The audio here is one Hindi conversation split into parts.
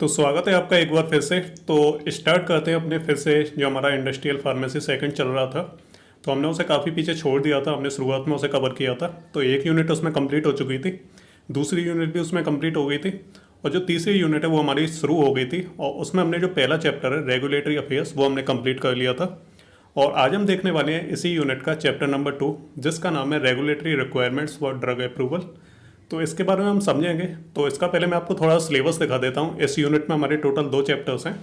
तो स्वागत है आपका एक बार फिर से। तो स्टार्ट करते हैं अपने फिर से जो हमारा इंडस्ट्रियल फार्मेसी सेकंड चल रहा था। तो हमने उसे काफ़ी पीछे छोड़ दिया था, हमने शुरुआत में उसे कवर किया था। तो एक यूनिट उसमें कंप्लीट हो चुकी थी, दूसरी यूनिट भी उसमें कंप्लीट हो गई थी, और जो तीसरी यूनिट है वो हमारी शुरू हो गई थी। और उसमें हमने जो पहला चैप्टर है रेगुलेटरी अफेयर्स वो हमने कंप्लीट कर लिया था। और आज हम देखने वाले हैं इसी यूनिट का चैप्टर नंबर 2, जिसका नाम है regulatory requirements for drug approval. तो इसके बारे में हम समझेंगे। तो इसका पहले मैं आपको थोड़ा सिलेबस दिखा देता हूँ। इस यूनिट में हमारे टोटल 2 चैप्टर्स हैं।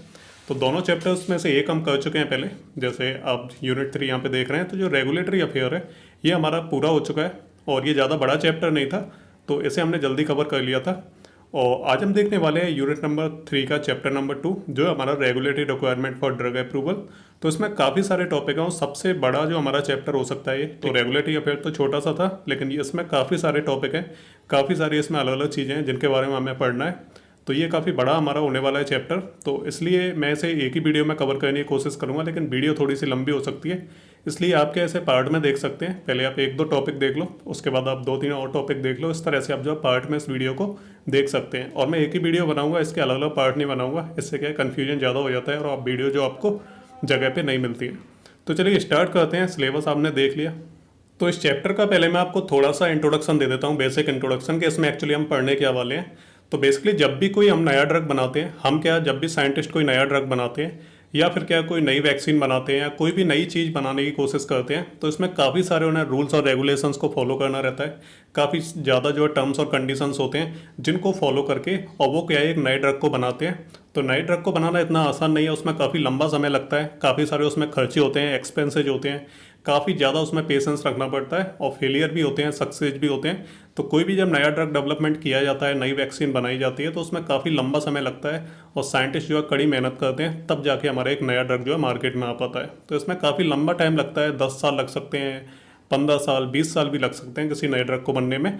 तो दोनों चैप्टर्स में से एक हम कर चुके हैं पहले, जैसे आप यूनिट 3 यहाँ पे देख रहे हैं। तो जो रेगुलेटरी अफेयर है ये हमारा पूरा हो चुका है, और ये ज़्यादा बड़ा चैप्टर नहीं था, तो इसे हमने जल्दी कवर कर लिया था। और आज हम देखने वाले हैं यूनिट नंबर 3 का चैप्टर नंबर 2, जो है हमारा regulatory requirement for drug approval. तो इसमें काफ़ी सारे टॉपिक हैं, और सबसे बड़ा जो हमारा चैप्टर हो सकता है ये। तो रेगुलेटरी अफेयर तो छोटा सा था, लेकिन ये इसमें काफ़ी सारे टॉपिक हैं, काफ़ी सारी इसमें अलग अलग चीज़ें हैं जिनके बारे में हमें पढ़ना है। तो ये काफ़ी बड़ा हमारा होने वाला है चैप्टर। तो इसलिए मैं इसे एक ही वीडियो में कवर करने की कोशिश करूँगा, लेकिन वीडियो थोड़ी सी लंबी हो सकती है, इसलिए आप क्या ऐसे पार्ट में देख सकते हैं। पहले आप 1-2 टॉपिक देख लो, उसके बाद आप 2-3 और टॉपिक देख लो। इस तरह से आप जो पार्ट में इस वीडियो को देख सकते हैं। और मैं एक ही वीडियो बनाऊंगा, इसके अलग अलग पार्ट नहीं बनाऊंगा, इससे क्या है कन्फ्यूजन ज़्यादा हो जाता है और आप वीडियो जो आपको जगह पे नहीं मिलती है। तो चलिए स्टार्ट करते हैं। सिलेबस आपने देख लिया। तो इस चैप्टर का पहले मैं आपको थोड़ा सा इंट्रोडक्शन दे देता हूँ, बेसिक इंट्रोडक्शन के। इसमें एक्चुअली हम पढ़ने क्या वाले हैं। तो बेसिकली जब भी कोई हम नया ड्रग बनाते हैं, हम क्या जब भी साइंटिस्ट कोई नया ड्रग बनाते हैं, या फिर क्या कोई नई वैक्सीन बनाते हैं, या कोई भी नई चीज़ बनाने की कोशिश करते हैं, तो इसमें काफ़ी सारे उन्हें रूल्स और रेगुलेशंस को फॉलो करना रहता है। काफ़ी ज़्यादा जो टर्म्स और कंडीशंस होते हैं जिनको फॉलो करके, और वो क्या है एक नए ड्रग को बनाते हैं। तो नए ड्रग को बनाना इतना आसान नहीं है, उसमें काफ़ी लंबा समय लगता है, काफ़ी सारे उसमें खर्चे होते हैं, एक्सपेंसेज होते हैं, काफ़ी ज़्यादा उसमें पेशेंस रखना पड़ता है, और फेलियर भी होते हैं, सक्सेस भी होते हैं। तो कोई भी जब नया ड्रग डेवलपमेंट किया जाता है, नई वैक्सीन बनाई जाती है, तो उसमें काफ़ी लंबा समय लगता है, और साइंटिस्ट जो है कड़ी मेहनत करते हैं, तब जाके हमारा एक नया ड्रग जो है मार्केट में आ पाता है। तो इसमें काफ़ी लंबा टाइम लगता है, 10 साल लग सकते हैं, 15 साल, 20 साल भी लग सकते हैं किसी नए ड्रग को बनने में।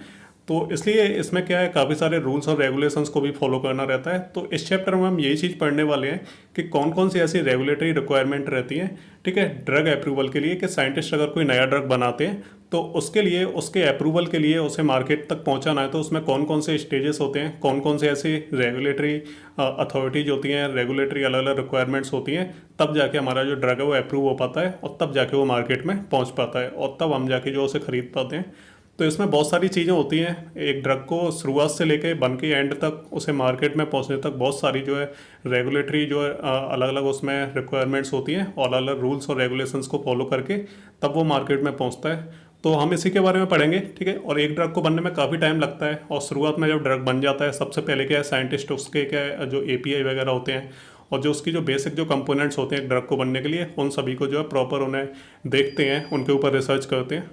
तो इसलिए इसमें क्या है काफ़ी सारे रूल्स और रेगुलेशंस को भी फॉलो करना रहता है। तो इस चैप्टर में हम यही चीज़ पढ़ने वाले हैं कि कौन कौन सी ऐसी रेगुलेटरी रिक्वायरमेंट रहती हैं, ठीक है, ड्रग अप्रूवल के लिए। कि साइंटिस्ट अगर कोई नया ड्रग बनाते हैं, तो उसके लिए, उसके अप्रूवल के लिए, उसे मार्केट तक पहुंचाना है, तो उसमें कौन कौन से स्टेजेस होते हैं, कौन कौन से ऐसी रेगुलेटरी अथॉरिटीज होती हैं, रेगुलेटरी अलग अलग रिक्वायरमेंट्स होती हैं, तब जाके हमारा जो ड्रग है वो अप्रूव हो पाता है, और तब जाके वो मार्केट में पहुंच पाता है, और तब हम जाके जो उसे खरीद पाते हैं। तो इसमें बहुत सारी चीज़ें होती हैं। एक ड्रग को शुरुआत से लेके बन के एंड तक, उसे मार्केट में पहुंचने तक बहुत सारी जो है रेगुलेटरी जो है अलग अलग उसमें रिक्वायरमेंट्स होती हैं, और अलग अलग रूल्स और रेगुलेशंस को फॉलो करके तब वो मार्केट में पहुंचता है। तो हम इसी के बारे में पढ़ेंगे, ठीक है। और एक ड्रग को बनने में काफ़ी टाइम लगता है, और शुरुआत में जब ड्रग बन जाता है, सबसे पहले क्या है साइंटिस्ट उसके क्या है जो एपीआई वगैरह होते हैं, और जो उसकी जो बेसिक जो कंपोनेंट्स होते हैं ड्रग को बनने के लिए, उन सभी को जो है प्रॉपर उन्हें देखते हैं, उनके ऊपर रिसर्च करते हैं।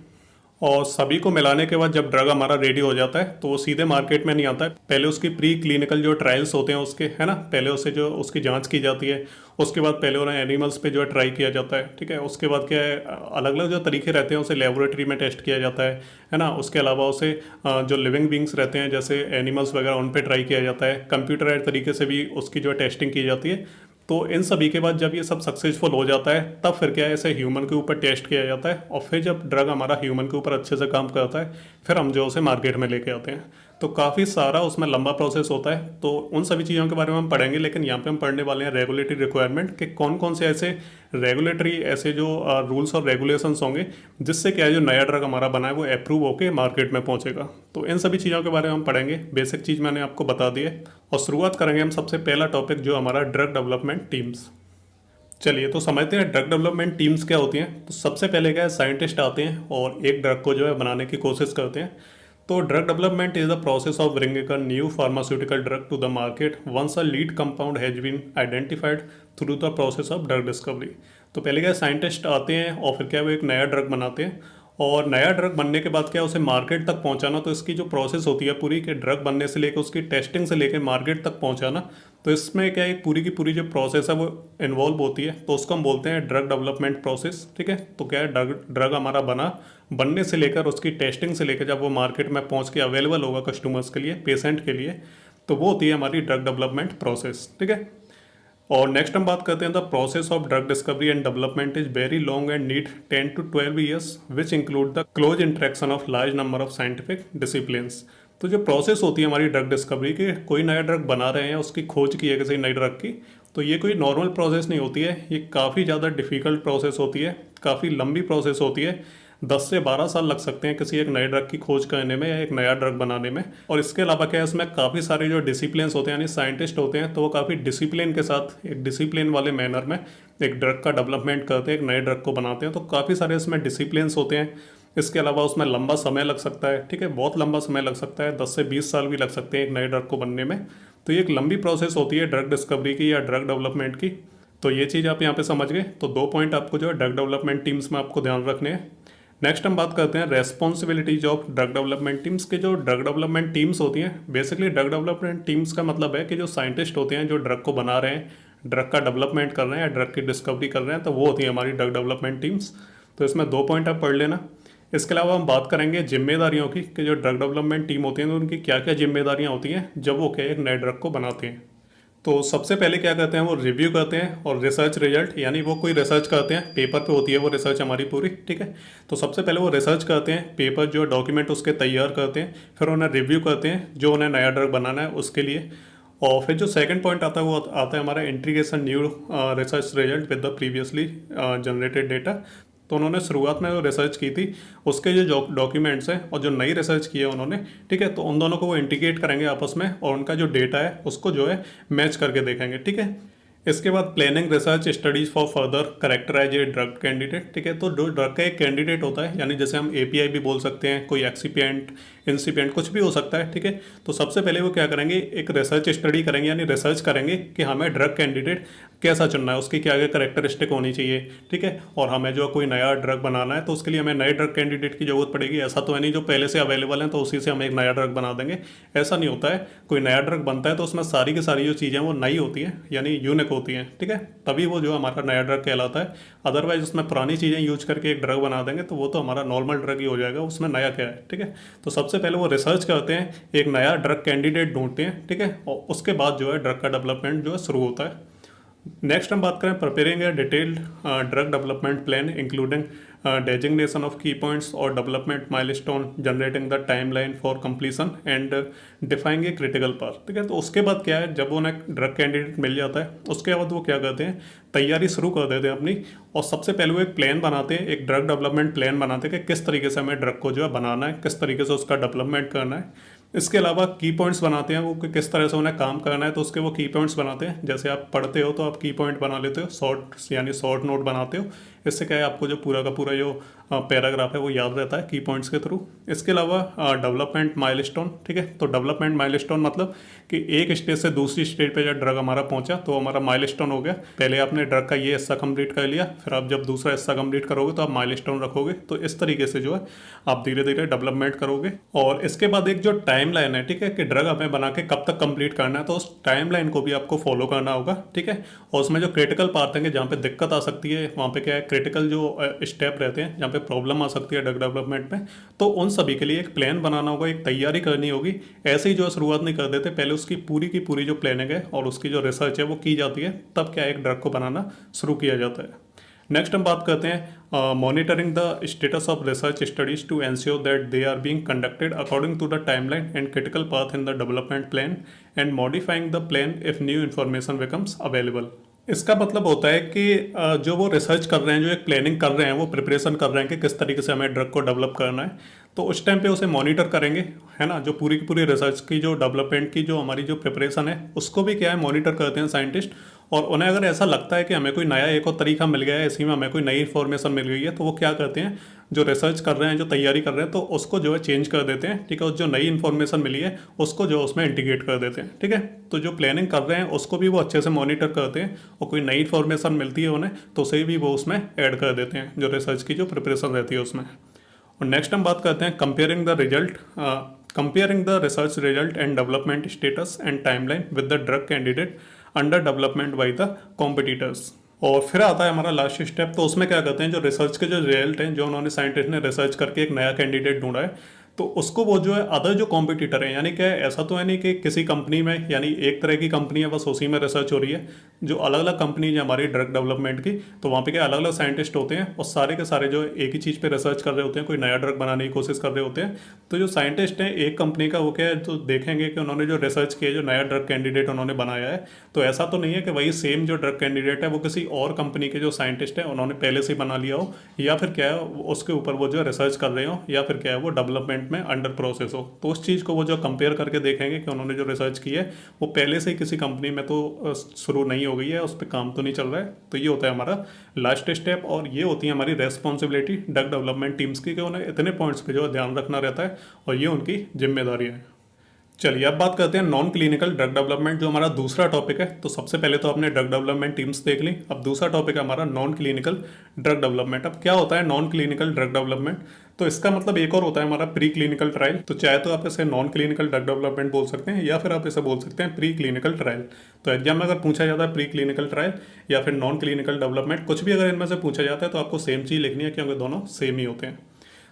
और सभी को मिलाने के बाद जब ड्रग हमारा रेडी हो जाता है, तो वो सीधे मार्केट में नहीं आता है। पहले उसकी प्री क्लिनिकल जो ट्रायल्स होते हैं उसके, है ना, पहले उसे जो उसकी जांच की जाती है। उसके बाद पहले उन्हें एनिमल्स पे जो है ट्राई किया जाता है, ठीक है। उसके बाद क्या है अलग अलग जो तरीके रहते हैं, उसे लेबोरेटरी में टेस्ट किया जाता है ना। उसके अलावा उसे जो लिविंग बींग्स रहते हैं जैसे एनिमल्स वगैरह, उन पर ट्राई किया जाता है। कंप्यूटराइज तरीके से भी उसकी जो है टेस्टिंग की जाती है। तो इन सभी के बाद जब ये सब सक्सेसफुल हो जाता है, तब फिर क्या है इसे ह्यूमन के ऊपर टेस्ट किया जाता है, और फिर जब ड्रग हमारा ह्यूमन के ऊपर अच्छे से काम करता है, फिर हम जो उसे मार्केट में लेके आते हैं। तो काफ़ी सारा उसमें लंबा प्रोसेस होता है। तो उन सभी चीज़ों के बारे में हम पढ़ेंगे, लेकिन यहाँ पे हम पढ़ने वाले हैं रेगुलेटरी रिक्वायरमेंट के कौन कौन से ऐसे रेगुलेटरी ऐसे जो रूल्स और रेगुलेशंस होंगे, जिससे क्या है जो नया ड्रग हमारा बना है वो अप्रूव होकर मार्केट में पहुँचेगा। तो इन सभी चीज़ों के बारे में हम पढ़ेंगे। बेसिक चीज़ मैंने आपको बता दी है, और शुरुआत करेंगे हम सबसे पहला टॉपिक जो हमारा ड्रग डेवलपमेंट टीम्स। चलिए तो समझते हैं ड्रग डेवलपमेंट टीम्स क्या होती हैं। तो सबसे पहले क्या है साइंटिस्ट आते हैं और एक ड्रग को जो है बनाने की कोशिश करते हैं। तो drug development is the process of bringing a new pharmaceutical drug to the market once a lead compound has been identified through the process of drug discovery. तो पहले क्या साइंटिस्ट आते हैं और फिर क्या वो एक नया ड्रग बनाते हैं, और नया ड्रग बनने के बाद क्या उसे मार्केट तक पहुंचाना। तो इसकी जो प्रोसेस होती है पूरी के ड्रग बनने से लेकर उसकी टेस्टिंग से लेकर मार्केट तक पहुंचाना, तो इसमें क्या एक पूरी की पूरी जो प्रोसेस है वो इन्वॉल्व होती है। तो उसको हम बोलते हैं ड्रग डेवलपमेंट प्रोसेस, ठीक है। तो क्या है ड्रग हमारा बनने से लेकर उसकी टेस्टिंग से लेकर जब वो मार्केट में पहुंच के अवेलेबल होगा कस्टमर्स के लिए, पेशेंट के लिए, तो वो होती है हमारी ड्रग डेवलपमेंट प्रोसेस, ठीक है। और नेक्स्ट हम बात करते हैं the process of drug discovery and development is very long and need 10 to 12 years which include the close interaction of large number of scientific disciplines. तो जो प्रोसेस होती है हमारी ड्रग डिस्कवरी की, कोई नया ड्रग बना रहे हैं, उसकी खोज की है किसी नई ड्रग की, तो ये कोई नॉर्मल प्रोसेस नहीं होती है, ये काफ़ी ज़्यादा डिफ़िकल्ट प्रोसेस होती है, काफ़ी लंबी प्रोसेस होती है। 10 से 12 साल लग सकते हैं किसी एक नए ड्रग की खोज करने में या एक नया ड्रग बनाने में। और इसके अलावा क्या है, इसमें काफ़ी सारे जो डिसिप्लिन्स होते हैं यानी साइंटिस्ट होते हैं, तो वो काफ़ी डिसिप्लिन के साथ एक डिसिप्लिन वाले मैनर में एक ड्रग का डेवलपमेंट करते हैं, एक नए ड्रग को बनाते हैं। तो काफ़ी सारे इसमें डिसिप्लिन्स होते हैं। इसके अलावा उसमें लंबा समय लग सकता है, ठीक है, बहुत लंबा समय लग सकता है, 10 से 20 साल भी लग सकते हैं एक नए ड्रग को बनने में। तो ये एक लंबी प्रोसेस होती है ड्रग डिस्कवरी की या ड्रग डेवलपमेंट की। तो ये चीज़ आप यहाँ पे समझ गए। तो 2 पॉइंट आपको जो है ड्रग डेवलपमेंट टीम्स में आपको ध्यान रखने हैं। नेक्स्ट हम बात करते हैं responsibilities of drug development teams के। जो ड्रग डेवलपमेंट टीम्स होती हैं, बेसिकली ड्रग डेवलपमेंट टीम्स का मतलब है कि जो साइंटिस्ट होते हैं जो ड्रग को बना रहे हैं, ड्रग का डेवलपमेंट कर रहे हैं या ड्रग की डिस्कवरी कर रहे हैं, तो वो होती है हमारी ड्रग डेवलपमेंट टीम्स। तो इसमें 2 पॉइंट आप पढ़ लेना। इसके अलावा हम बात करेंगे जिम्मेदारियों की कि जो ड्रग डेवलपमेंट टीम होती है तो उनकी क्या क्या जिम्मेदारियां होती हैं जब वो क्या एक नए ड्रग को बनाते हैं। तो सबसे पहले क्या करते हैं, वो रिव्यू करते हैं और रिसर्च रिजल्ट, यानी वो कोई रिसर्च करते हैं, पेपर पे होती है वो रिसर्च हमारी पूरी, ठीक है। तो सबसे पहले वो रिसर्च करते हैं, पेपर जो डॉक्यूमेंट उसके तैयार करते हैं, फिर उन्हें रिव्यू करते हैं जो उन्हें नया ड्रग बनाना है उसके लिए। और फिर जो सेकंड पॉइंट आता है वो आता है हमारा integration new research result with the previously generated data. तो उन्होंने शुरुआत में जो रिसर्च की थी उसके जो डॉक्यूमेंट्स हैं और जो नई रिसर्च की है उन्होंने, ठीक है, तो उन दोनों को वो इंटीग्रेट करेंगे आपस में और उनका जो डेटा है उसको जो है मैच करके देखेंगे, ठीक है। इसके बाद planning research studies for further characterize a drug candidate, ठीक है। तो जो ड्रग का एक कैंडिडेट होता है, यानी जैसे हम एपीआई भी बोल सकते हैं, कोई एक्सीपिएंट, इंसिपिएंट, कुछ भी हो सकता है, ठीक है। तो सबसे पहले वो क्या करेंगे, एक रिसर्च स्टडी करेंगे यानी रिसर्च करेंगे कि हमें ड्रग कैंडिडेट कैसा चुनना है, उसकी क्या क्या करेक्टरिस्टिक होनी चाहिए, ठीक है। और हमें जो कोई नया ड्रग बनाना है तो उसके लिए हमें नए ड्रग कैंडिडेट की जरूरत पड़ेगी। ऐसा तो है नहीं जो पहले से अवेलेबल है तो उसी से हम एक नया ड्रग बना देंगे, ऐसा नहीं होता है। कोई नया ड्रग बनता है तो उसमें सारी की सारी जो चीज़ें वो नई होती हैं यानी यूनिक होती हैं, ठीक है, तभी वो जो हमारा नया ड्रग कहलाता है। अदरवाइज उसमें पुरानी चीज़ें यूज करके एक ड्रग बना देंगे तो वो तो हमारा नॉर्मल ड्रग ही हो जाएगा, उसमें नया क्या है, ठीक है। तो सबसे पहले वो रिसर्च करते हैं, एक नया ड्रग कैंडिडेट ढूंढते हैं, ठीक है, और उसके बाद जो है ड्रग का डेवलपमेंट जो है शुरू होता है। नेक्स्ट हम बात करें preparing A detailed drug development plan including designation of की पॉइंट्स और development milestone, generating the timeline for completion and defying a critical path, ठीक है। तो उसके बाद क्या है, जब उन्हें ड्रग कैंडिडेट मिल जाता है उसके बाद वो क्या करते हैं, तैयारी शुरू कर देते हैं अपनी। और सबसे पहले वो एक प्लान बनाते हैं, एक ड्रग डेवलपमेंट प्लान बनाते हैं कि किस तरीके से हमें ड्रग को जो है बनाना है, किस तरीके से उसका डेवलपमेंट करना है। इसके अलावा की पॉइंट्स बनाते हैं वो कि किस तरह से उन्हें काम करना है, तो उसके वो की पॉइंट्स बनाते हैं। जैसे आप पढ़ते हो तो आप की पॉइंट बना लेते हो, शॉर्ट यानी शॉर्ट नोट बनाते हो। इससे क्या है, आपको जो पूरा का पूरा जो पैराग्राफ है वो याद रहता है की पॉइंट्स के थ्रू। इसके अलावा डेवलपमेंट माइलस्टोन, ठीक है। तो डेवलपमेंट माइलस्टोन मतलब कि एक स्टेज से दूसरी स्टेज पे जब ड्रग हमारा पहुंचा तो हमारा माइलस्टोन हो गया। पहले आपने ड्रग का ये हिस्सा कंप्लीट कर लिया, फिर आप जब दूसरा हिस्सा कंप्लीट करोगे तो आप माइलस्टोन रखोगे। तो इस तरीके से जो है आप धीरे धीरे डेवलपमेंट करोगे। और इसके बाद एक जो टाइम लाइन है, ठीक है, कि ड्रग हमें बना के कब तक कंप्लीट करना है, तो उस टाइम लाइन को भी आपको फॉलो करना होगा, ठीक है। और उसमें जो क्रिटिकल पार्ट हैं जहाँ पे दिक्कत आ सकती है, वहाँ पे क्या है, क्रिटिकल जो स्टेप रहते हैं जहाँ पे प्रॉब्लम आ सकती है ड्रग डेवलपमेंट में, तो उन सभी के लिए एक प्लान बनाना होगा, एक तैयारी करनी होगी। ऐसे ही जो शुरुआत नहीं कर देते, पहले उसकी पूरी की पूरी जो प्लानिंग है और उसकी जो रिसर्च है वो की जाती है, तब क्या एक ड्रग को बनाना शुरू किया जाता है। नेक्स्ट हम बात करते हैं monitoring the status of research studies to ensure that they are being conducted according to the timeline and critical path in the development plan and modifying the plan if new information becomes available. इसका मतलब होता है कि जो वो रिसर्च कर रहे हैं, जो एक प्लानिंग कर रहे हैं, वो प्रिपरेशन कर रहे हैं कि किस तरीके से हमें ड्रग को डेवलप करना है, तो उस टाइम पे उसे मॉनिटर करेंगे, है ना। जो पूरी की पूरी रिसर्च की जो डेवलपमेंट की जो हमारी जो प्रिपरेशन है उसको भी क्या है मॉनिटर करते हैं साइंटिस्ट। और उन्हें अगर ऐसा लगता है कि हमें कोई नया एक और तरीका मिल गया है, इसी में हमें कोई नई इन्फॉर्मेशन मिल गई है, तो वो क्या करते हैं, जो रिसर्च कर रहे हैं, जो तैयारी कर रहे हैं, तो उसको जो है चेंज कर देते हैं, ठीक है। और जो नई इन्फॉर्मेशन मिली है उसको जो उसमें इंटीग्रेट कर देते हैं, ठीक है। तो जो प्लानिंग कर रहे हैं उसको भी वो अच्छे से मॉनिटर करते हैं और कोई नई इन्फॉर्मेशन मिलती है उन्हें तो उसे भी वो उसमें ऐड कर देते हैं, जो रिसर्च की जो प्रिपरेशन रहती है उसमें। और नेक्स्ट हम बात करते हैं comparing the result, comparing the research result and development status and timeline with the drug candidate under development by the competitors. और फिर आता है हमारा लास्ट स्टेप। तो उसमें क्या करते हैं, जो रिसर्च के जो रिजल्ट हैं, जो उन्होंने साइंटिस्ट ने रिसर्च करके एक नया कैंडिडेट ढूंढा है, तो उसको वो जो है अदर जो कॉम्पिटिटर है, यानी क्या है, ऐसा तो है नहीं कि किसी कंपनी में यानी एक तरह की कंपनी है बस उसी में रिसर्च हो रही है, जो अलग अलग कंपनी है हमारी ड्रग डेवलपमेंट की, तो वहाँ पे क्या अलग अलग साइंटिस्ट होते हैं और सारे के सारे जो एक ही चीज़ पे रिसर्च कर रहे होते हैं, कोई नया ड्रग बनाने की कोशिश कर रहे होते हैं। तो जो साइंटिस्ट हैं एक कंपनी का, वो क्या है, तो देखेंगे कि उन्होंने जो रिसर्च किया, जो नया ड्रग कैंडिडेट उन्होंने बनाया है, तो ऐसा तो नहीं है कि वही सेम जो ड्रग कैंडिडेट है वो किसी और कंपनी के जो साइंटिस्ट हैं उन्होंने पहले से ही बना लिया हो, या फिर क्या है उसके ऊपर वो जो रिसर्च कर रहे हो, या फिर क्या है वो डेवलपमेंट में अंडर प्रोसेस हो। तो उस चीज़ को वो जो कंपेयर करके देखेंगे कि उन्होंने जो रिसर्च की है वो पहले से ही किसी कंपनी में तो शुरू नहीं हो गई है, उस पर काम तो नहीं चल रहा है। तो ये होता है हमारा लास्ट स्टेप, और ये होती है हमारी रेस्पॉन्सिबिलिटी ड्रग डेवलपमेंट टीम्स की, कि उन्हें इतने पॉइंट्स पे जो ध्यान रखना रहता है और ये उनकी जिम्मेदारी है। चलिए अब बात करते हैं नॉन क्लिनिकल ड्रग डेवलपमेंट, जो हमारा दूसरा टॉपिक है। तो सबसे पहले तो आपने ड्रग डेवलपमेंट टीम्स देख ली, अब दूसरा टॉपिक है हमारा नॉन क्लिनिकल ड्रग डेवलपमेंट। अब क्या होता है नॉन क्लिनिकल ड्रग डेवलपमेंट? तो इसका मतलब एक और होता है हमारा प्री क्लिनिकल ट्रायल। तो चाहे तो आप इसे नॉन क्लिनिकल ड्रग डेवलपमेंट बोल सकते हैं, या फिर आप इसे बोल सकते हैं प्री क्लिनिकल ट्रायल। तो एग्जाम में अगर पूछा जाता है प्री क्लिनिकल ट्रायल या फिर नॉन क्लिनिकल डेवलपमेंट, कुछ भी अगर इनमें से पूछा जाता है तो आपको सेम चीज़ लिखनी है, क्योंकि दोनों सेम ही होते हैं।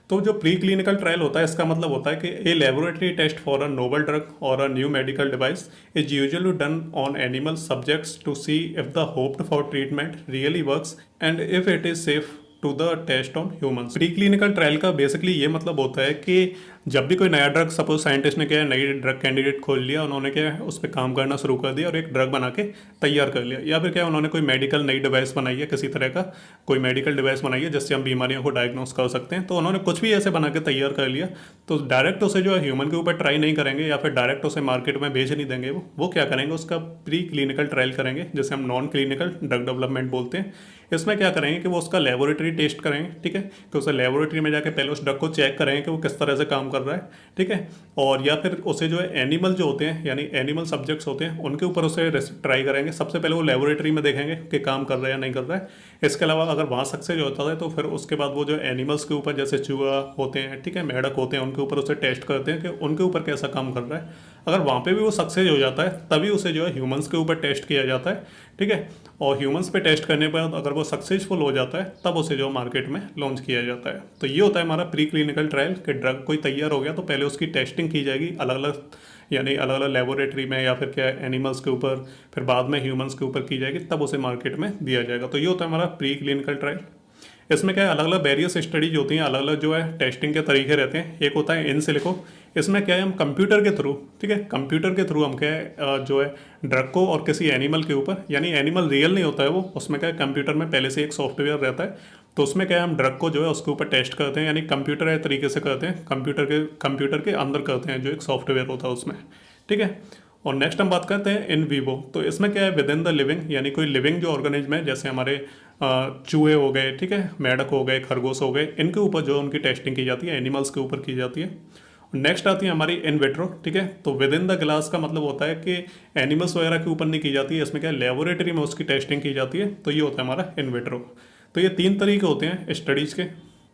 तो जो प्री क्लिनिकल ट्रायल होता है, इसका मतलब होता है कि a laboratory test for a novel drug और a new medical device is usually done on animal subjects to see if the hoped for treatment really works and if it is safe to the test on humans. Preclinical trial का बेसिकली ये मतलब होता है कि जब भी कोई नया ड्रग, सपोज साइंटिस्ट ने क्या है नई ड्रग कैंडिडेट खोल लिया, उन्होंने क्या है उस पर काम करना शुरू कर दिया और एक ड्रग बना के तैयार कर लिया, या फिर क्या उन्होंने कोई मेडिकल नई डिवाइस बनाई है, किसी तरह का कोई मेडिकल डिवाइस बनाई है जिससे हम बीमारियों को डायग्नोस कर सकते हैं, तो उन्होंने कुछ भी ऐसे बना के तैयार कर लिया, तो डायरेक्ट उसे जो है ह्यूमन के ऊपर ट्राई नहीं करेंगे या फिर डायरेक्ट उसे मार्केट में बेच नहीं देंगे। वो क्या करेंगे, उसका प्री क्लिनिकल ट्रायल करेंगे, जैसे हम नॉन क्लिनिकल ड्रग डेवलपमेंट बोलते हैं। इसमें क्या करेंगे कि वो उसका लेबोरेटरी टेस्ट करेंगे, ठीक है, कि उसे लेबोरेटरी में जाके पहले उस ड्रग को चेक करेंगे कि वो किस तरह से काम कर रहा है, ठीक है, और या फिर उसे जो है एनिमल जो होते हैं, यानी एनिमल सब्जेक्ट्स होते हैं, उनके ऊपर उसे ट्राई करेंगे। सबसे पहले वो लेबोरेटरी में देखेंगे कि काम कर रहा है या नहीं कर रहा है। इसके अलावा अगर वहाँ सक्सेस होता है तो फिर उसके बाद वो जो एनिमल्स के ऊपर, जैसे चूहा होते हैं, ठीक है, मेढक होते हैं, उनके ऊपर उसे टेस्ट करते हैं कि उनके ऊपर कैसा काम कर रहा है। अगर वहाँ पे भी वो सक्सेस हो जाता है तभी उसे जो है ह्यूमंस के ऊपर टेस्ट किया जाता है, ठीक है, और ह्यूमंस पे टेस्ट करने पर अगर वो सक्सेसफुल हो जाता है तब उसे जो मार्केट में लॉन्च किया जाता है। तो ये होता है हमारा प्री क्लिनिकल ट्रायल, कि ड्रग कोई तैयार हो गया तो पहले उसकी टेस्टिंग की जाएगी अलग अलग, यानी अलग अलग लेबोरेटरी में या फिर क्या एनिमल्स के ऊपर, फिर बाद में ह्यूमंस के ऊपर की जाएगी, तब उसे मार्केट में दिया जाएगा। तो ये होता है हमारा प्री क्लिनिकल ट्रायल। इसमें क्या है अलग अलग वेरियस स्टडीज होती हैं, अलग अलग जो है टेस्टिंग के तरीके रहते हैं। एक होता है इन सिलिको, इसमें क्या है हम कंप्यूटर के थ्रू, ठीक है, कंप्यूटर के थ्रू हम क्या है जो है ड्रग को और किसी एनिमल के ऊपर, यानी एनिमल रियल नहीं होता है वो, उसमें क्या है कंप्यूटर में पहले से एक सॉफ्टवेयर रहता है, तो उसमें क्या है हम ड्रग को जो है उसके ऊपर टेस्ट करते हैं, यानी कंप्यूटर तरीके से करते हैं, कंप्यूटर के अंदर करते हैं, जो एक सॉफ्टवेयर होता है उसमें, ठीक है। और नेक्स्ट हम बात करते हैं इन वीवो। तो इसमें क्या है विद इन द लिविंग, यानी कोई लिविंग जो ऑर्गेनिज्म है, जैसे हमारे चूहे हो गए, ठीक है, मेढक हो गए, खरगोश हो गए, इनके ऊपर जो उनकी टेस्टिंग की जाती है, एनिमल्स के ऊपर की जाती है। नेक्स्ट आती है हमारी इन विट्रो, ठीक है, तो विद इन द ग्लास का मतलब होता है कि एनिमल्स वगैरह के ऊपर नहीं की जाती है, इसमें क्या है लेबोरेटरी में उसकी टेस्टिंग की जाती है। तो ये होता है हमारा इन विट्रो। तो ये 3 तरीके होते हैं स्टडीज़ के।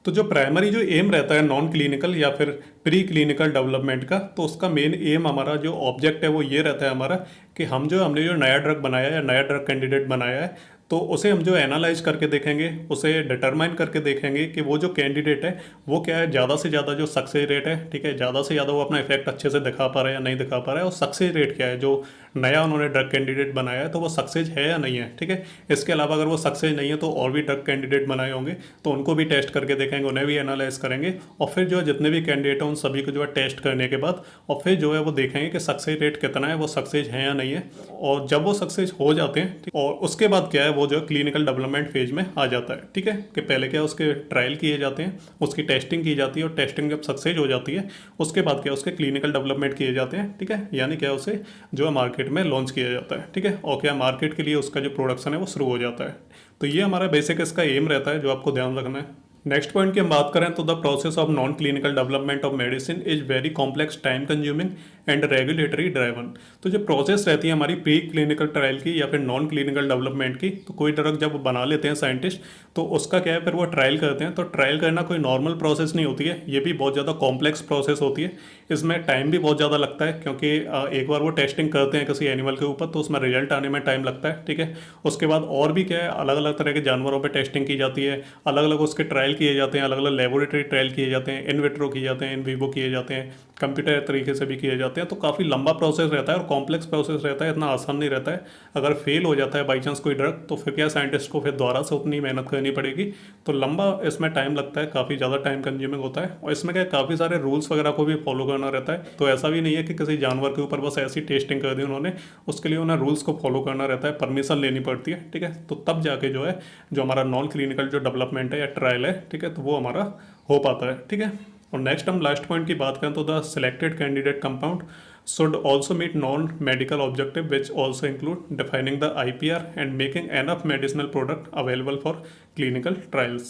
तो जो प्राइमरी जो एम रहता है नॉन क्लिनिकल या फिर प्री क्लिनिकल डेवलपमेंट का, तो उसका मेन एम, हमारा जो ऑब्जेक्ट है वो ये रहता है हमारा, कि हमने जो नया ड्रग बनाया है या नया ड्रग कैंडिडेट बनाया है, तो उसे हम जो एनालाइज करके देखेंगे, उसे डिटरमाइन करके देखेंगे कि वो जो कैंडिडेट है वो क्या है, ज़्यादा से ज़्यादा जो सक्सेस रेट है, ठीक है, ज़्यादा से ज़्यादा वो अपना इफेक्ट अच्छे से दिखा पा रहा है या नहीं दिखा पा रहा है, और सक्सेस रेट क्या है, जो नया उन्होंने ड्रग कैंडिडेट बनाया है तो वो सक्सेस है या नहीं है, ठीक है। इसके अलावा अगर वो सक्सेस नहीं है तो और भी ड्रग कैंडिडेट बनाए होंगे, तो उनको भी टेस्ट करके देखेंगे, उन्हें भी एनालाइज करेंगे, और फिर जो है जितने भी कैंडिडेट हैं उन सभी को जो है टेस्ट करने के बाद, और फिर जो है वो देखेंगे कि सक्सेस रेट कितना है, वो सक्सेस है या नहीं है। और जब वो सक्सेस हो जाते हैं, और उसके बाद क्या है वो जो क्लिनिकल डेवलपमेंट फेज में आ जाता है, ठीक है, कि पहले क्या उसके ट्रायल किए जाते हैं, उसकी टेस्टिंग की जाती है, और टेस्टिंग जब सक्सेस हो जाती है उसके बाद क्या उसके क्लिनिकल डेवलपमेंट किए जाते हैं, ठीक है, यानी क्या उसे जो है मार्केट में लॉन्च किया जाता है, ठीक है, और क्या मार्केट के लिए उसका जो प्रोडक्शन है वो शुरू हो जाता है। तो ये हमारा बेसिक इसका एम रहता है, जो आपको ध्यान रखना है। नेक्स्ट पॉइंट की हम बात करें तो the process of non clinical development of medicine is very complex, time consuming and regulatory driven. तो जो प्रोसेस रहती है हमारी प्री क्लिनिकल ट्रायल की या फिर नॉन क्लिनिकल डेवलपमेंट की, तो कोई ड्रग जब बना लेते हैं साइंटिस्ट, तो उसका क्या है फिर वो ट्रायल करते हैं। तो ट्रायल करना कोई नॉर्मल प्रोसेस नहीं होती है, ये भी बहुत ज़्यादा कॉम्प्लेक्स प्रोसेस होती है। इसमें टाइम भी बहुत ज़्यादा लगता है, क्योंकि एक बार वो टेस्टिंग करते हैं किसी एनिमल के ऊपर तो उसमें रिजल्ट आने में टाइम लगता है, ठीक है। उसके बाद और भी क्या है अलग अलग तरह के जानवरों पर टेस्टिंग की जाती है, अलग अलग उसके ट्रायल किए जाते हैं, अलग अलग लेबोरेटरी ट्रायल किए जाते हैं, इन विट्रो किए जाते हैं, इन वीवो किए जाते हैं, कंप्यूटर तरीके से भी किए जाते हैं। करते हैं तो काफ़ी लंबा प्रोसेस रहता है और कॉम्प्लेक्स प्रोसेस रहता है, इतना आसान नहीं रहता है। अगर फेल हो जाता है बाई चांस कोई ड्रग तो फिर क्या साइंटिस्ट को फिर दोबारा से उतनी मेहनत करनी पड़ेगी। तो लंबा इसमें टाइम लगता है, काफ़ी ज़्यादा टाइम कंज्यूमिंग होता है और इसमें क्या काफ़ी सारे रूल्स वगैरह को भी फॉलो करना रहता है। तो ऐसा भी नहीं है कि किसी जानवर के ऊपर बस ऐसी टेस्टिंग कर दी उन्होंने, उसके लिए उन्हें रूल्स को फॉलो करना रहता है, परमिशन लेनी पड़ती है, ठीक है। तो तब जाके जो है जो हमारा नॉन क्लिनिकल जो डेवलपमेंट है या ट्रायल है, ठीक है, तो वो हमारा हो पाता है, ठीक है। और नेक्स्ट हम लास्ट पॉइंट की बात करें तो the selected candidate compound should also meet non-medical objective which also include defining the IPR and making enough medicinal product available for clinical trials।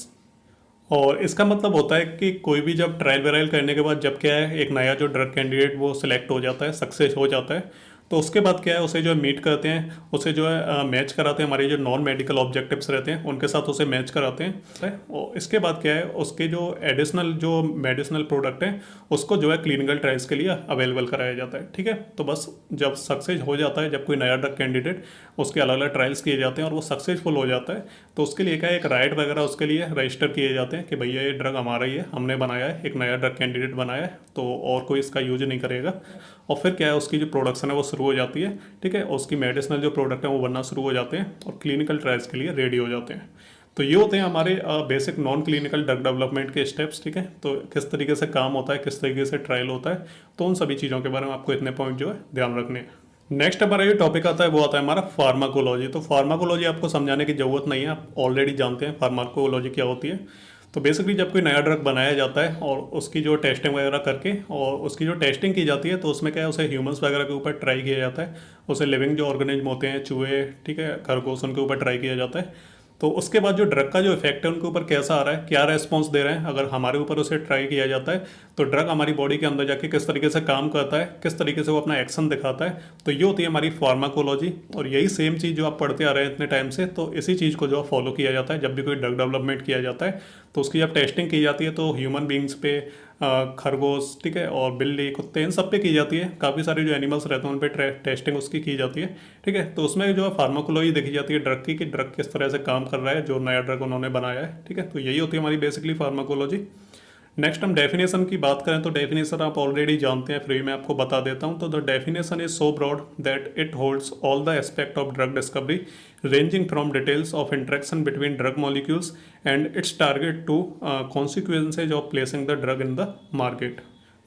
और इसका मतलब होता है कि कोई भी जब ट्रायल वायल करने के बाद जब क्या है एक नया जो ड्रग कैंडिडेट वो सिलेक्ट हो जाता है, सक्सेस हो जाता है, तो उसके बाद क्या है उसे जो है मीट करते हैं, उसे जो है मैच कराते हैं, हमारे जो नॉन मेडिकल ऑब्जेक्टिव्स रहते हैं उनके साथ उसे मैच कराते हैं। और इसके बाद क्या है उसके जो एडिशनल जो मेडिसिनल प्रोडक्ट हैं उसको जो है क्लिनिकल ट्रायल्स के लिए अवेलेबल कराया जाता है, ठीक है। तो बस जब सक्सेस हो जाता है, जब कोई नया ड्रग कैंडिडेट उसके अलग अलग ट्रायल्स किए जाते हैं और वो सक्सेसफुल हो जाता है, तो उसके लिए क्या है एक राइट वगैरह उसके लिए रजिस्टर किए जाते हैं कि भैया ये ड्रग हमारा ही है, हमने बनाया है, एक नया ड्रग कैंडिडेट बनाया है, तो और कोई इसका यूज नहीं करेगा। और फिर क्या है उसकी जो प्रोडक्शन है वो शुरू हो जाती है, ठीक है। उसकी मेडिसिनल जो प्रोडक्ट है वो बनना शुरू हो जाते हैं और क्लिनिकल ट्रायल्स के लिए रेडी हो जाते हैं। तो ये होते हैं हमारे basic non clinical drug development के स्टेप्स, ठीक है। तो किस तरीके से काम होता है, किस तरीके से ट्रायल होता है, तो उन सभी चीज़ों के बारे में आपको इतने पॉइंट जो है ध्यान रखने हैं। नेक्स्ट हमारा ये टॉपिक आता है वो आता है हमारा फार्माकोलॉजी। तो फार्माकोलॉजी आपको समझाने की ज़रूरत नहीं है, आप ऑलरेडी जानते हैं फार्माकोलॉजी क्या होती है। तो बेसिकली जब कोई नया ड्रग बनाया जाता है और उसकी जो टेस्टिंग वगैरह करके और उसकी जो टेस्टिंग की जाती है तो उसमें क्या है उसे ह्यूमंस वगैरह के ऊपर ट्राई किया जाता है, उसे लिविंग जो ऑर्गेनिज्म होते हैं चूहे, ठीक है, खरगोश, उनके ऊपर ट्राई किया जाता है। तो उसके बाद जो ड्रग का जो इफेक्ट है उनके ऊपर कैसा आ रहा है, क्या रेस्पॉन्स दे रहे हैं, अगर हमारे ऊपर उसे ट्राई किया जाता है तो ड्रग हमारी बॉडी के अंदर जाके किस तरीके से काम करता है, किस तरीके से वो अपना एक्शन दिखाता है, तो ये होती है हमारी फार्माकोलॉजी। और यही सेम चीज़ जो आप पढ़ते आ रहे हैं इतने टाइम से, तो इसी चीज़ को जो फॉलो किया जाता है जब भी कोई ड्रग डेवलपमेंट किया जाता है। तो उसकी जब टेस्टिंग की जाती है तो ह्यूमन बींग्स पे, खरगोश, ठीक है, और बिल्ली, कुत्ते, इन सब पे की जाती है। काफ़ी सारे जो एनिमल्स रहते हैं उन पे टेस्टिंग उसकी की जाती है, ठीक है। तो उसमें जो है फार्माकोलॉजी देखी जाती है ड्रग की कि ड्रग किस तरह से काम कर रहा है जो नया ड्रग उन्होंने बनाया है, ठीक है। तो यही होती है हमारी बेसिकली फार्माकोलॉजी। नेक्स्ट हम डेफिनेशन की बात करें तो डेफिनेशन आप ऑलरेडी जानते हैं, फ्री में आपको बता देता हूं। तो the definition is so broad that it holds all the aspect of drug discovery ranging from details of interaction between drug molecules and its target to consequences of placing the drug in the market।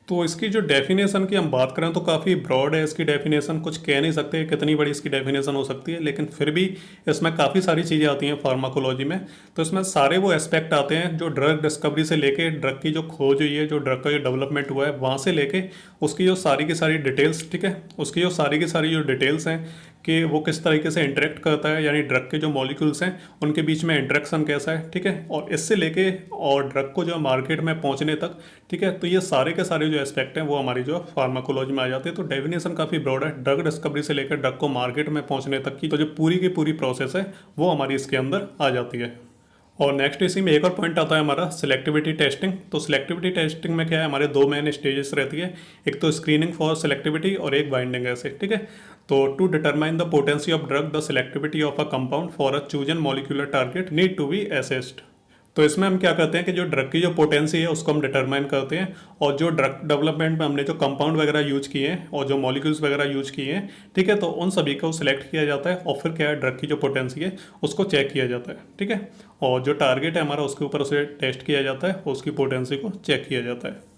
तो इसकी जो डेफिनेशन की हम बात करें तो काफ़ी ब्रॉड है इसकी डेफिनेशन, कुछ कह नहीं सकते कितनी बड़ी इसकी डेफिनेशन हो सकती है, लेकिन फिर भी इसमें काफ़ी सारी चीज़ें आती हैं फार्माकोलॉजी में। तो इसमें सारे वो एस्पेक्ट आते हैं जो ड्रग डिस्कवरी से लेके ड्रग की जो खोज हुई है, जो ड्रग का जो डेवलपमेंट हुआ है वहाँ से लेके उसकी जो सारी की सारी डिटेल्स, ठीक है, उसकी जो सारी की सारी जो डिटेल्स हैं कि वो किस तरीके से इंटरेक्ट करता है, यानी ड्रग के जो मॉलिक्यूल्स हैं उनके बीच में इंटरेक्शन कैसा है, ठीक है, और इससे लेके और ड्रग को जो मार्केट में पहुंचने तक, ठीक है। तो ये सारे के सारे जो एस्पेक्ट हैं वो हमारी जो फार्माकोलॉजी में आ जाते हैं। तो डेफिनेशन काफ़ी ब्रॉड है, ड्रग डिस्कवरी से लेकर ड्रग को मार्केट में पहुंचने तक की तो जो पूरी की पूरी प्रोसेस है वो हमारी इसके अंदर आ जाती है। और नेक्स्ट इसी में एक और पॉइंट आता है हमारा सिलेक्टिविटी टेस्टिंग। तो सिलेक्टिविटी टेस्टिंग में क्या है, हमारे दो मेन स्टेजेस रहती है, एक तो स्क्रीनिंग फॉर सिलेक्टिविटी और एक बाइंडिंग ऐसे, ठीक है। तो to determine the potency of drug the selectivity of a compound for a chosen molecular target need to be assessed. तो इसमें हम क्या करते हैं कि जो ड्रग की जो पोटेंसी है उसको हम डिटरमाइन करते हैं और जो ड्रग डेवलपमेंट में हमने जो कंपाउंड वगैरह यूज किए हैं और जो मॉलिक्यूल्स वगैरह यूज किए हैं, ठीक है, तो उन सभी को सिलेक्ट किया जाता है और फिर क्या है ड्रग की जो पोटेंसी है उसको चेक किया जाता है, ठीक है। और जो टारगेट है हमारा उसके ऊपर उसे टेस्ट किया जाता है, उसकी पोटेंसी को चेक किया जाता है।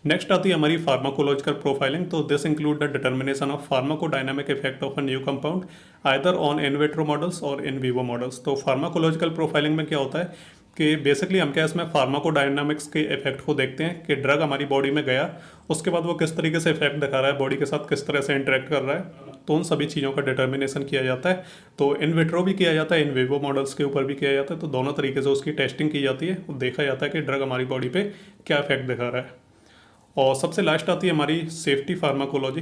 नेक्स्ट आती है हमारी फार्माकोलॉजिकल प्रोफाइलिंग। तो this include the determination of pharmacodynamic effect of a new compound either on in vitro models और इन विवो मॉडल्स। तो फार्माकोलॉजिकल प्रोफाइलिंग में क्या होता है कि बेसिकली हम क्या इसमें फार्माकोडायनामिक्स के इफेक्ट को देखते हैं कि ड्रग हमारी बॉडी में गया, उसके बाद वो किस तरीके से इफेक्ट दिखा रहा है, बॉडी के साथ किस तरह से इंटरेक्ट कर रहा है, तो उन सभी चीज़ों का डिटर्मिनेशन किया जाता है। तो इन विट्रो भी किया जाता है, इन विवो मॉडल्स के ऊपर भी किया जाता है। तो दोनों तरीके से उसकी टेस्टिंग की जाती है, देखा जाता है कि ड्रग हमारी बॉडी पे क्या इफेक्ट दिखा रहा है। और सबसे लास्ट आती है हमारी सेफ्टी फार्माकोलॉजी।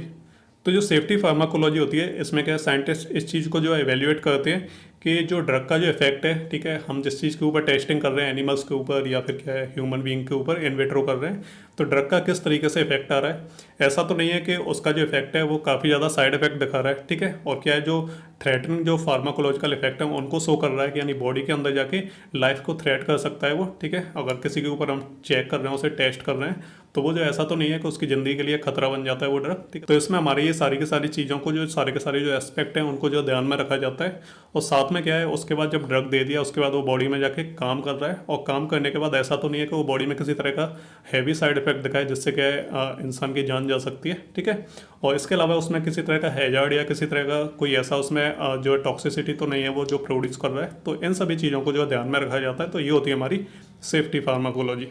तो जो सेफ्टी फार्माकोलॉजी होती है इसमें क्या साइंटिस्ट इस चीज़ को जो एवेल्यूएट करते हैं कि जो ड्रग का जो इफेक्ट है, ठीक है, हम जिस चीज़ के ऊपर टेस्टिंग कर रहे हैं एनिमल्स के ऊपर या फिर क्या है ह्यूमन बीइंग के ऊपर इन विट्रो कर रहे हैं, तो ड्रग का किस तरीके से इफेक्ट आ रहा है। ऐसा तो नहीं है कि उसका जो इफेक्ट है वो काफ़ी ज़्यादा साइड इफेक्ट दिखा रहा है, ठीक है, और क्या है जो थ्रेटनिंग जो फार्माकोलॉजिकल इफेक्ट है उनको शो कर रहा है कि यानी बॉडी के अंदर जाके लाइफ को थ्रेट कर सकता है वो, ठीक है। अगर किसी के ऊपर हम चेक कर रहे हैं, उसे टेस्ट कर रहे हैं, तो वो जो ऐसा तो नहीं है कि उसकी ज़िंदगी के लिए खतरा बन जाता है वो ड्रग, ठीक है। तो इसमें हमारी ये सारी की सारी चीज़ों को जो सारे के सारे जो एस्पेक्ट हैं उनको जो ध्यान में रखा जाता है। और साथ में क्या है, उसके बाद जब ड्रग दे दिया उसके बाद वो बॉडी में जाके काम कर रहा है, और काम करने के बाद ऐसा तो नहीं है कि वो बॉडी में किसी तरह का हैवी साइड इफेक्ट दिखाए जिससे क्या है इंसान की जान जा सकती है, ठीक है। और इसके अलावा उसमें किसी तरह का हैजार्ड या किसी तरह का कोई ऐसा उसमें जो टॉक्सिसिटी तो नहीं है वो जो प्रोड्यूस कर रहा है। तो इन सभी चीज़ों को जो ध्यान में रखा जाता है, तो ये होती है हमारी सेफ्टी फार्माकोलॉजी।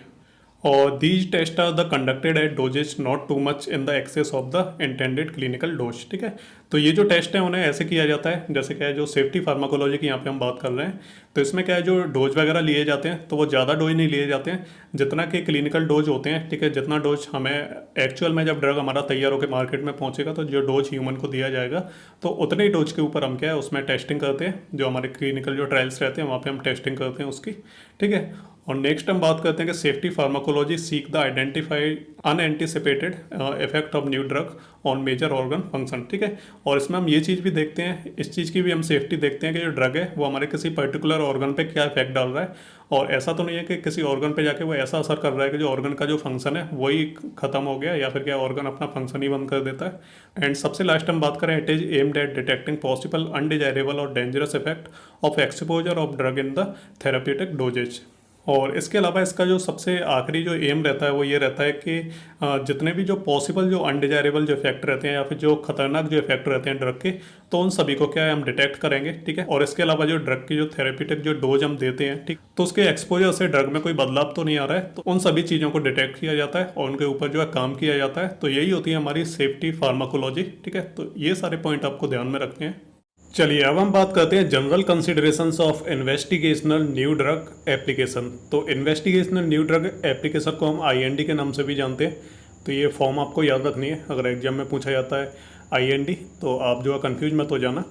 और these test are the conducted at dosages not too much in the excess of the intended clinical dose, ठीक है। तो ये जो टेस्ट है उन्हें ऐसे किया जाता है, जैसे क्या है जो सेफ्टी फार्माकोलॉजी की यहाँ पे हम बात कर रहे हैं, तो इसमें क्या है जो डोज वगैरह लिए जाते हैं तो वो ज़्यादा डोज नहीं लिए जाते हैं जितना कि क्लिनिकल डोज होते हैं, ठीक है। जितना डोज हमें एक्चुअल में जब ड्रग हमारा तैयार होकर मार्केट में पहुँचेगा तो जो डोज ह्यूमन को दिया जाएगा, तो उतने ही डोज के ऊपर हम क्या है उसमें टेस्टिंग करते हैं। जो हमारे क्लिनिकल जो ट्रायल्स रहते हैं वहाँ पर हम टेस्टिंग करते हैं उसकी, ठीक है। और नेक्स्ट हम बात करते हैं कि safety pharmacology seek the identify unanticipated effect of new drug on major organ function, ठीक है। और इसमें हम ये चीज़ भी देखते हैं, इस चीज़ की भी हम सेफ्टी देखते हैं कि जो ड्रग है वो हमारे किसी पर्टिकुलर ऑर्गन पे क्या इफेक्ट डाल रहा है। और ऐसा तो नहीं है कि किसी ऑर्गन पे जाके वो ऐसा असर कर रहा है कि जो ऑर्गन का जो फंक्शन है वही खत्म हो गया, या फिर क्या ऑर्गन अपना फंक्शन ही बंद कर देता है। एंड सबसे लास्ट हम बात करें, it is aimed at detecting possible undesirable और dangerous effect of exposure of drug in the therapeutic doses. और इसके अलावा इसका जो सबसे आखिरी जो एम रहता है वो ये रहता है कि जितने भी जो पॉसिबल जो अनडिजायरेबल जो इफेक्ट रहते हैं या फिर जो खतरनाक जो इफेक्ट रहते हैं ड्रग के, तो उन सभी को क्या है हम डिटेक्ट करेंगे, ठीक है। और इसके अलावा जो ड्रग की जो थेरेप्यूटिक जो डोज हम देते हैं, ठीक, तो उसके एक्सपोजर से ड्रग में कोई बदलाव तो नहीं आ रहा है, तो उन सभी चीज़ों को डिटेक्ट किया जाता है और उनके ऊपर जो है काम किया जाता है। तो यही होती है हमारी सेफ्टी फार्माकोलॉजी, ठीक है। तो ये सारे पॉइंट आपको ध्यान में रखने हैं। चलिए अब हम बात करते हैं general considerations of investigational new drug application. तो इन्वेस्टिगेशनल न्यू ड्रग एप्लीकेशन को हम आईएनडी के नाम से भी जानते हैं। तो ये फॉर्म आपको याद रखनी है, अगर एग्जाम में पूछा जाता है आईएनडी तो आप जो है कंफ्यूज मत हो जाना।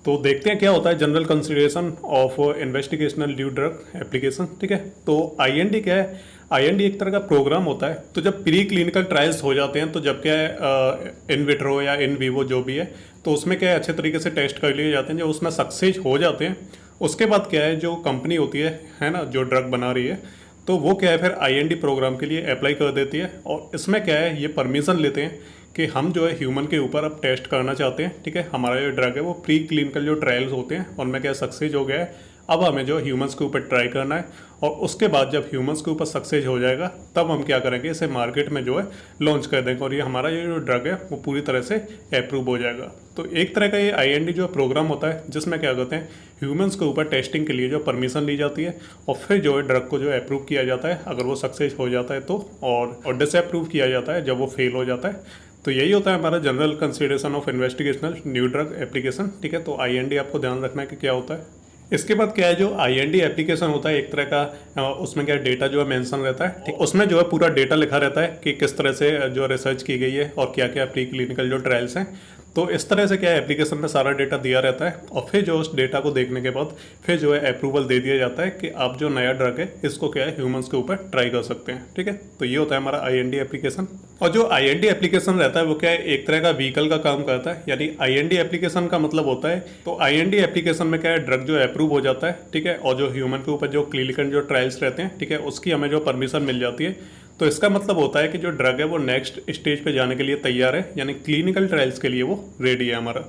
तो देखते हैं क्या होता है general consideration of investigational new drug application, ठीक है। तो आईएनडी क्या है, आईएनडी एक तरह का प्रोग्राम होता है। तो जब प्री क्लिनिकल ट्रायल्स हो जाते हैं, तो जब क्या है इन विट्रो या इन वीवो जो भी है, तो उसमें क्या है अच्छे तरीके से टेस्ट कर लिए जाते हैं। जब उसमें सक्सेस हो जाते हैं उसके बाद क्या है जो कंपनी होती है ना, जो ड्रग बना रही है, तो वो क्या है फिर आईएनडी प्रोग्राम के लिए अप्लाई कर देती है। और इसमें क्या है ये परमिशन लेते हैं कि हम जो है ह्यूमन के ऊपर अब टेस्ट करना चाहते हैं, ठीक है। हमारा जो ड्रग है वो प्री क्लिनिकल जो ट्रायल्स होते हैं उनमें क्या सक्सेस हो गया है, अब हमें जो ह्यूमंस के ऊपर ट्राई करना है। और उसके बाद जब ह्यूमंस के ऊपर सक्सेस हो जाएगा तब हम क्या करेंगे, इसे मार्केट में जो है लॉन्च कर देंगे और ये हमारा ये जो ड्रग है वो पूरी तरह से अप्रूव हो जाएगा। तो एक तरह का ये आईएनडी जो प्रोग्राम होता है जिसमें क्या करते हैं ह्यूमंस के ऊपर टेस्टिंग के लिए जो परमिशन ली जाती है और फिर जो है ड्रग को जो अप्रूव किया जाता है अगर वो सक्सेस हो जाता है तो, और डिसअप्रूव किया जाता है जब वो फेल हो जाता है। तो यही होता है हमारा general consideration of investigational new drug application, ठीक है। तो आईएनडी आपको ध्यान रखना है कि क्या होता है। इसके बाद क्या है जो आईएनडी एप्लीकेशन होता है एक तरह का उसमें क्या डेटा जो है मेंशन रहता है, ठीक, उसमें जो है पूरा डेटा लिखा रहता है कि किस तरह से जो रिसर्च की गई है और क्या क्या प्री क्लिनिकल जो ट्रायल्स हैं। तो इस तरह से क्या है एप्लीकेशन में सारा डेटा दिया रहता है और फिर जो उस डेटा को देखने के बाद फिर जो है अप्रूवल दे दिया जाता है कि आप जो नया ड्रग है इसको क्या है ह्यूमंस के ऊपर ट्राई कर सकते हैं, ठीक है। तो ये होता है हमारा आईएनडी एप्लीकेशन। और जो आईएनडी एप्लीकेशन रहता है वो क्या है एक तरह का व्हीकल का काम करता है, यानी आईएनडी एप्लीकेशन का मतलब होता है, तो आईएनडी एप्लीकेशन में क्या है ड्रग जो अप्रूव हो जाता है, ठीक है, और जो ह्यूमन के ऊपर जो क्लिनिकल जो ट्रायल्स रहते हैं, ठीक है, उसकी हमें जो परमिशन मिल जाती है। तो इसका मतलब होता है कि जो ड्रग है वो नेक्स्ट स्टेज पे जाने के लिए तैयार है, यानी क्लिनिकल ट्रायल्स के लिए वो रेडी है हमारा।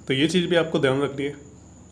तो ये चीज़ भी आपको ध्यान रखनी है।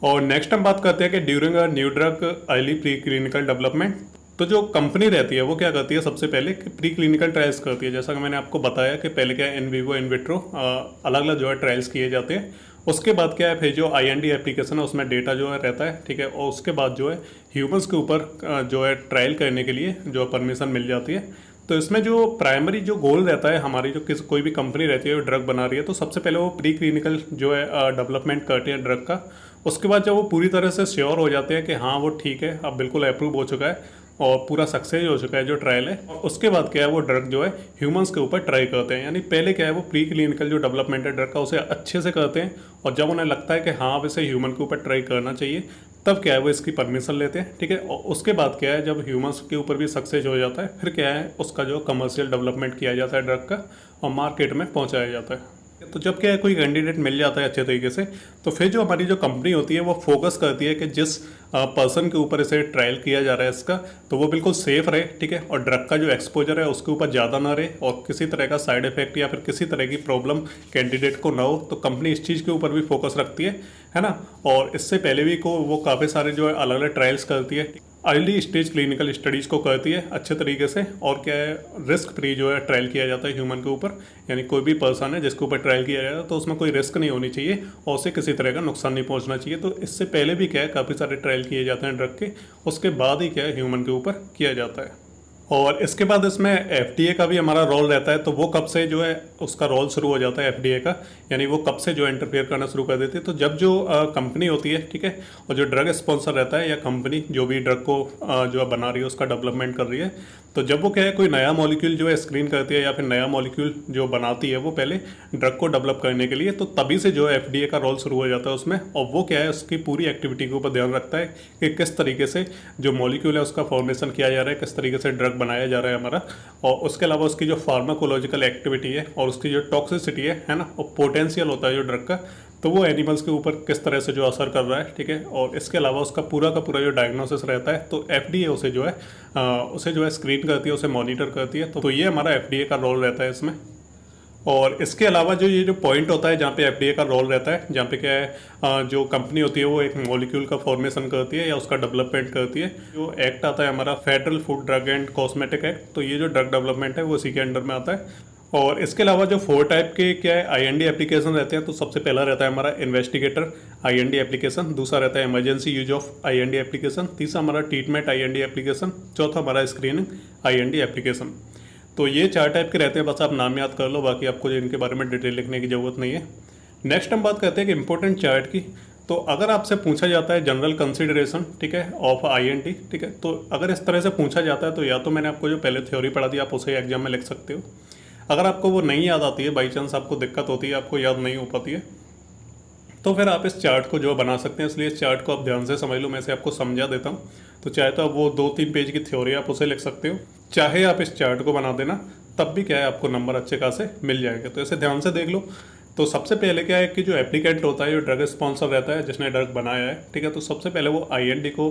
और नेक्स्ट हम बात करते हैं कि during a new drug early pre clinical development, तो जो कंपनी रहती है वो क्या करती है सबसे पहले प्री क्लिनिकल ट्रायल्स करती है। जैसा कि मैंने आपको बताया कि पहले क्या है इन वीवो इन विट्रो अलग अलग जो है ट्रायल्स किए जाते हैं। उसके बाद क्या है फिर जो आईएनडी एप्लीकेशन है उसमें डेटा जो है रहता है, ठीक है, और उसके बाद जो है ह्यूमंस के ऊपर जो है ट्रायल करने के लिए जो परमिशन मिल जाती है। तो इसमें जो प्राइमरी जो गोल रहता है हमारी जो कोई भी कंपनी रहती है वो ड्रग बना रही है, तो सबसे पहले वो प्री क्लिनिकल जो है डेवलपमेंट करते हैं ड्रग का। उसके बाद जब वो पूरी तरह से श्योर हो जाते हैं कि हाँ वो ठीक है अब बिल्कुल अप्रूव हो चुका है और पूरा सक्सेस हो चुका है जो ट्रायल है, और उसके बाद क्या है वो ड्रग जो है ह्यूमंस के ऊपर ट्राई करते हैं। यानी पहले क्या है वो प्री क्लिनिकल जो डेवलपमेंट है ड्रग का उसे अच्छे से करते हैं और जब उन्हें लगता है कि हाँ अब इसे ह्यूमन के ऊपर ट्राई करना चाहिए, तब क्या है वो इसकी परमिशन लेते हैं, ठीक है। और उसके बाद क्या है, जब ह्यूमंस के ऊपर भी सक्सेस हो जाता है, फिर क्या है उसका जो कमर्शियल डेवलपमेंट किया जाता है ड्रग का, और मार्केट में पहुंचाया जाता है। तो जब क्या है कोई कैंडिडेट मिल जाता है अच्छे तरीके से, तो फिर जो हमारी जो कंपनी होती है वो फोकस करती है कि जिस पर्सन के ऊपर इसे ट्रायल किया जा रहा है इसका, तो वो बिल्कुल सेफ रहे, ठीक है, और ड्रग का जो एक्सपोजर है उसके ऊपर ज़्यादा ना रहे, और किसी तरह का साइड इफेक्ट या फिर किसी तरह की प्रॉब्लम कैंडिडेट को ना हो। तो कंपनी इस चीज़ के ऊपर भी फोकस रखती है ना। और इससे पहले भी को वो काफ़ी सारे जो है अलग अलग ट्रायल्स करती है, अर्ली स्टेज क्लिनिकल स्टडीज़ को करती है अच्छे तरीके से। और क्या है, रिस्क फ्री जो है ट्रायल किया जाता है ह्यूमन के ऊपर, यानी कोई भी पर्सन है जिसके ऊपर ट्रायल किया जाता है तो उसमें कोई रिस्क नहीं होनी चाहिए और उसे किसी तरह का नुकसान नहीं पहुंचना चाहिए। तो इससे पहले भी क्या है काफ़ी सारे ट्रायल किए जाते हैं ड्रग के, उसके बाद ही क्या है ह्यूमन के ऊपर किया जाता है। और इसके बाद इसमें एफडीए का भी हमारा रोल रहता है। तो वो कब से जो है उसका रोल शुरू हो जाता है एफडीए का, यानी वो कब से जो इंटरफेयर करना शुरू कर देती है। तो जब जो कंपनी होती है, ठीक है, और जो ड्रग स्पॉन्सर रहता है या कंपनी जो भी ड्रग को जो है बना रही है उसका डेवलपमेंट कर रही है, तो जब वो क्या है कोई नया मॉलिक्यूल जो है स्क्रीन करती है या फिर नया मॉलिक्यूल जो बनाती है वो पहले ड्रग को डेवलप करने के लिए, तो तभी से जो है एफडीए का रोल शुरू हो जाता है उसमें। और वो क्या है उसकी पूरी एक्टिविटी के ऊपर ध्यान रखता है कि किस तरीके से जो मॉलिक्यूल है उसका फॉर्मेशन किया जा रहा है, किस तरीके से ड्रग बनाया जा रहा है हमारा, और उसके अलावा उसकी जो फार्माकोलॉजिकल एक्टिविटी है और उसकी जो टॉक्सिसिटी है ना, और पोटेंशियल होता है जो ड्रग का, तो वो एनिमल्स के ऊपर किस तरह से जो असर कर रहा है, ठीक है। और इसके अलावा उसका पूरा का पूरा जो डायग्नोसिस रहता है, तो एफडीए उसे जो है स्क्रीन करती है, उसे मॉनिटर करती है। तो ये हमारा एफडीए का रोल रहता है इसमें। और इसके अलावा जो ये जो पॉइंट होता है जहाँ पे एफडीए का रोल रहता है, जहाँ पे क्या है जो कंपनी होती है वो एक मॉलिक्यूल का फॉर्मेशन करती है या उसका डेवलपमेंट करती है। जो एक्ट आता है हमारा federal food drug and cosmetic act, तो ये जो ड्रग डेवलपमेंट है वो इसी के अंडर में आता है। और इसके अलावा जो 4 टाइप के क्या है आईएनडी एप्लीकेशन रहते हैं, तो सबसे पहला रहता है हमारा इन्वेस्टिगेटर आईएनडी एप्लीकेशन, दूसरा रहता है emergency use of IND application, तीसरा हमारा ट्रीटमेंट आईएनडी एप्लीकेशन, चौथा हमारा स्क्रीनिंग आईएनडी एप्लीकेशन। तो ये 4 टाइप के रहते हैं, बस आप नाम याद कर लो, बाकी आपको इनके बारे में डिटेल लिखने की ज़रूरत नहीं है। नेक्स्ट हम बात करते हैं कि इंपॉर्टेंट चार्ट की। तो अगर आपसे पूछा जाता है जनरल कंसिडरेशन, ठीक है, ऑफ आईएनडी, ठीक है, तो अगर इस तरह से पूछा जाता है तो या तो मैंने आपको जो पहले थ्योरी पढ़ा दी आप उसे एग्जाम में लिख सकते हो। अगर आपको वो नहीं याद आती है, बाई चांस आपको दिक्कत होती है, आपको याद नहीं हो पाती है, तो फिर आप इस चार्ट को जो बना सकते हैं। इसलिए इस चार्ट को आप ध्यान से समझ लो, मैं इसे आपको समझा देता हूँ। तो चाहे तो आप वो 2-3 पेज की थ्योरी आप उसे लिख सकते हो, चाहे आप इस चार्ट को बना देना, तब भी क्या है आपको नंबर अच्छे खासे मिल जाएंगे। तो इसे ध्यान से देख लो। तो सबसे पहले क्या है कि जो एप्लीकेंट होता है, जो ड्रग स्पॉन्सर रहता है जिसने ड्रग बनाया है, ठीक है, तो सबसे पहले वो आईएनडी को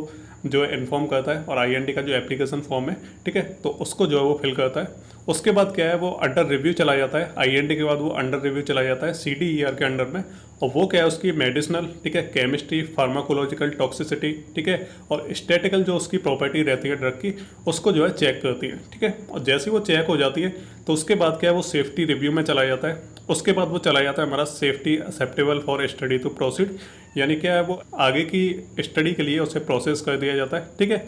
जो है इन्फॉर्म करता है, और आईएनडी का जो एप्लीकेशन फॉर्म है, ठीक है, तो उसको जो है वो फिल करता है। उसके बाद क्या है वो अंडर रिव्यू चला जाता है, आईएनडी के बाद वो अंडर रिव्यू चला जाता है सीडीईआर के अंडर में, और वो क्या है उसकी मेडिसिनल, ठीक है, केमिस्ट्री, फार्माकोलॉजिकल टॉक्सिसिटी, ठीक है, और स्टैटिकल जो उसकी प्रॉपर्टी रहती है ड्रग की, उसको जो है चेक करती है, ठीक है। और जैसे ही वो चेक हो जाती है तो उसके बाद क्या है वो सेफ्टी रिव्यू में चला जाता है। उसके बाद वो चला जाता है हमारा safety acceptable for study to proceed, यानी क्या है वो आगे की स्टडी के लिए उसे प्रोसेस कर दिया जाता है, ठीक है।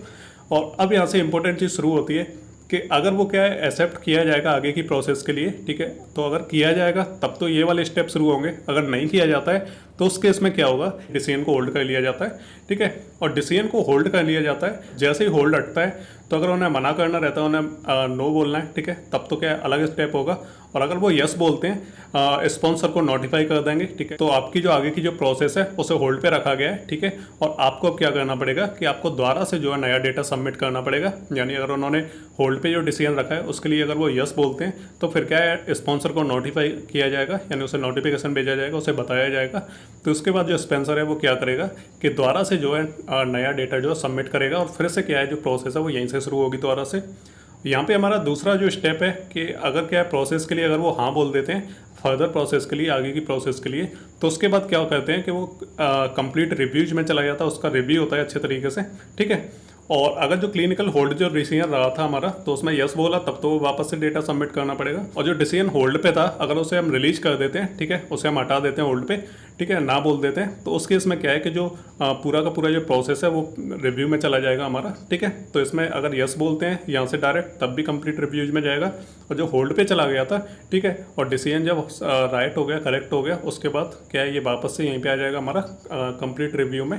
और अब यहाँ से इंपॉर्टेंट चीज़ शुरू होती है कि अगर वो क्या है एक्सेप्ट किया जाएगा आगे की प्रोसेस के लिए, ठीक है, तो अगर किया जाएगा तब तो ये वाले स्टेप शुरू होंगे। अगर नहीं किया जाता है तो उस केस में क्या होगा, डिसीजन को होल्ड कर लिया जाता है, ठीक है। और डिसीजन को होल्ड कर लिया जाता है, जैसे ही होल्ड हटता है तो अगर उन्हें मना करना रहता है, उन्हें नो बोलना है, ठीक है, तब तो क्या है अलग स्टेप होगा। और अगर वो यस बोलते हैं स्पॉन्सर को नोटिफाई कर देंगे, ठीक है, तो आपकी जो आगे की जो प्रोसेस है उसे होल्ड पे रखा गया है, ठीक है। और आपको अब क्या करना पड़ेगा कि आपको दोबारा से जो है नया डेटा सबमिट करना पड़ेगा। यानी अगर उन्होंने होल्ड पे जो डिसीजन रखा है उसके लिए अगर वो यस बोलते हैं तो फिर क्या है स्पॉन्सर को नोटिफाई किया जाएगा, यानी उसे नोटिफिकेशन भेजा जाएगा, उसे बताया जाएगा। तो उसके बाद जो स्पॉन्सर है वो क्या करेगा कि दोबारा से जो है नया डेटा जो है सबमिट करेगा, और फिर से क्या है जो प्रोसेस है वो यहीं से शुरू होगी दोबारा से। यहाँ पे हमारा दूसरा जो स्टेप है कि अगर क्या है प्रोसेस के लिए अगर वो हाँ बोल देते हैं फर्दर प्रोसेस के लिए, आगे की प्रोसेस के लिए, तो उसके बाद क्या करते हैं कि वो कंप्लीट रिव्यूज में चला जाता है, उसका रिव्यू होता है अच्छे तरीके से, ठीक है। और अगर जो क्लिनिकल होल्ड जो डिसीजन रहा था हमारा, तो उसमें यस बोला तब तो वापस से डेटा सबमिट करना पड़ेगा। और जो डिसीजन होल्ड पे था अगर उसे हम रिलीज कर देते हैं, ठीक है, उसे हम हटा देते हैं होल्ड पे, ठीक है, ना बोल देते हैं, तो उस केस में क्या है कि जो पूरा का पूरा जो प्रोसेस है वो रिव्यू में चला जाएगा हमारा, ठीक है। तो इसमें अगर यस बोलते हैं यहाँ से डायरेक्ट तब भी कंप्लीट रिव्यूज में जाएगा। और जो होल्ड पे चला गया था, ठीक है, और डिसीजन जब राइट हो गया, करेक्ट हो गया, उसके बाद क्या है ये वापस से यहीं पर आ जाएगा हमारा कंप्लीट रिव्यू में।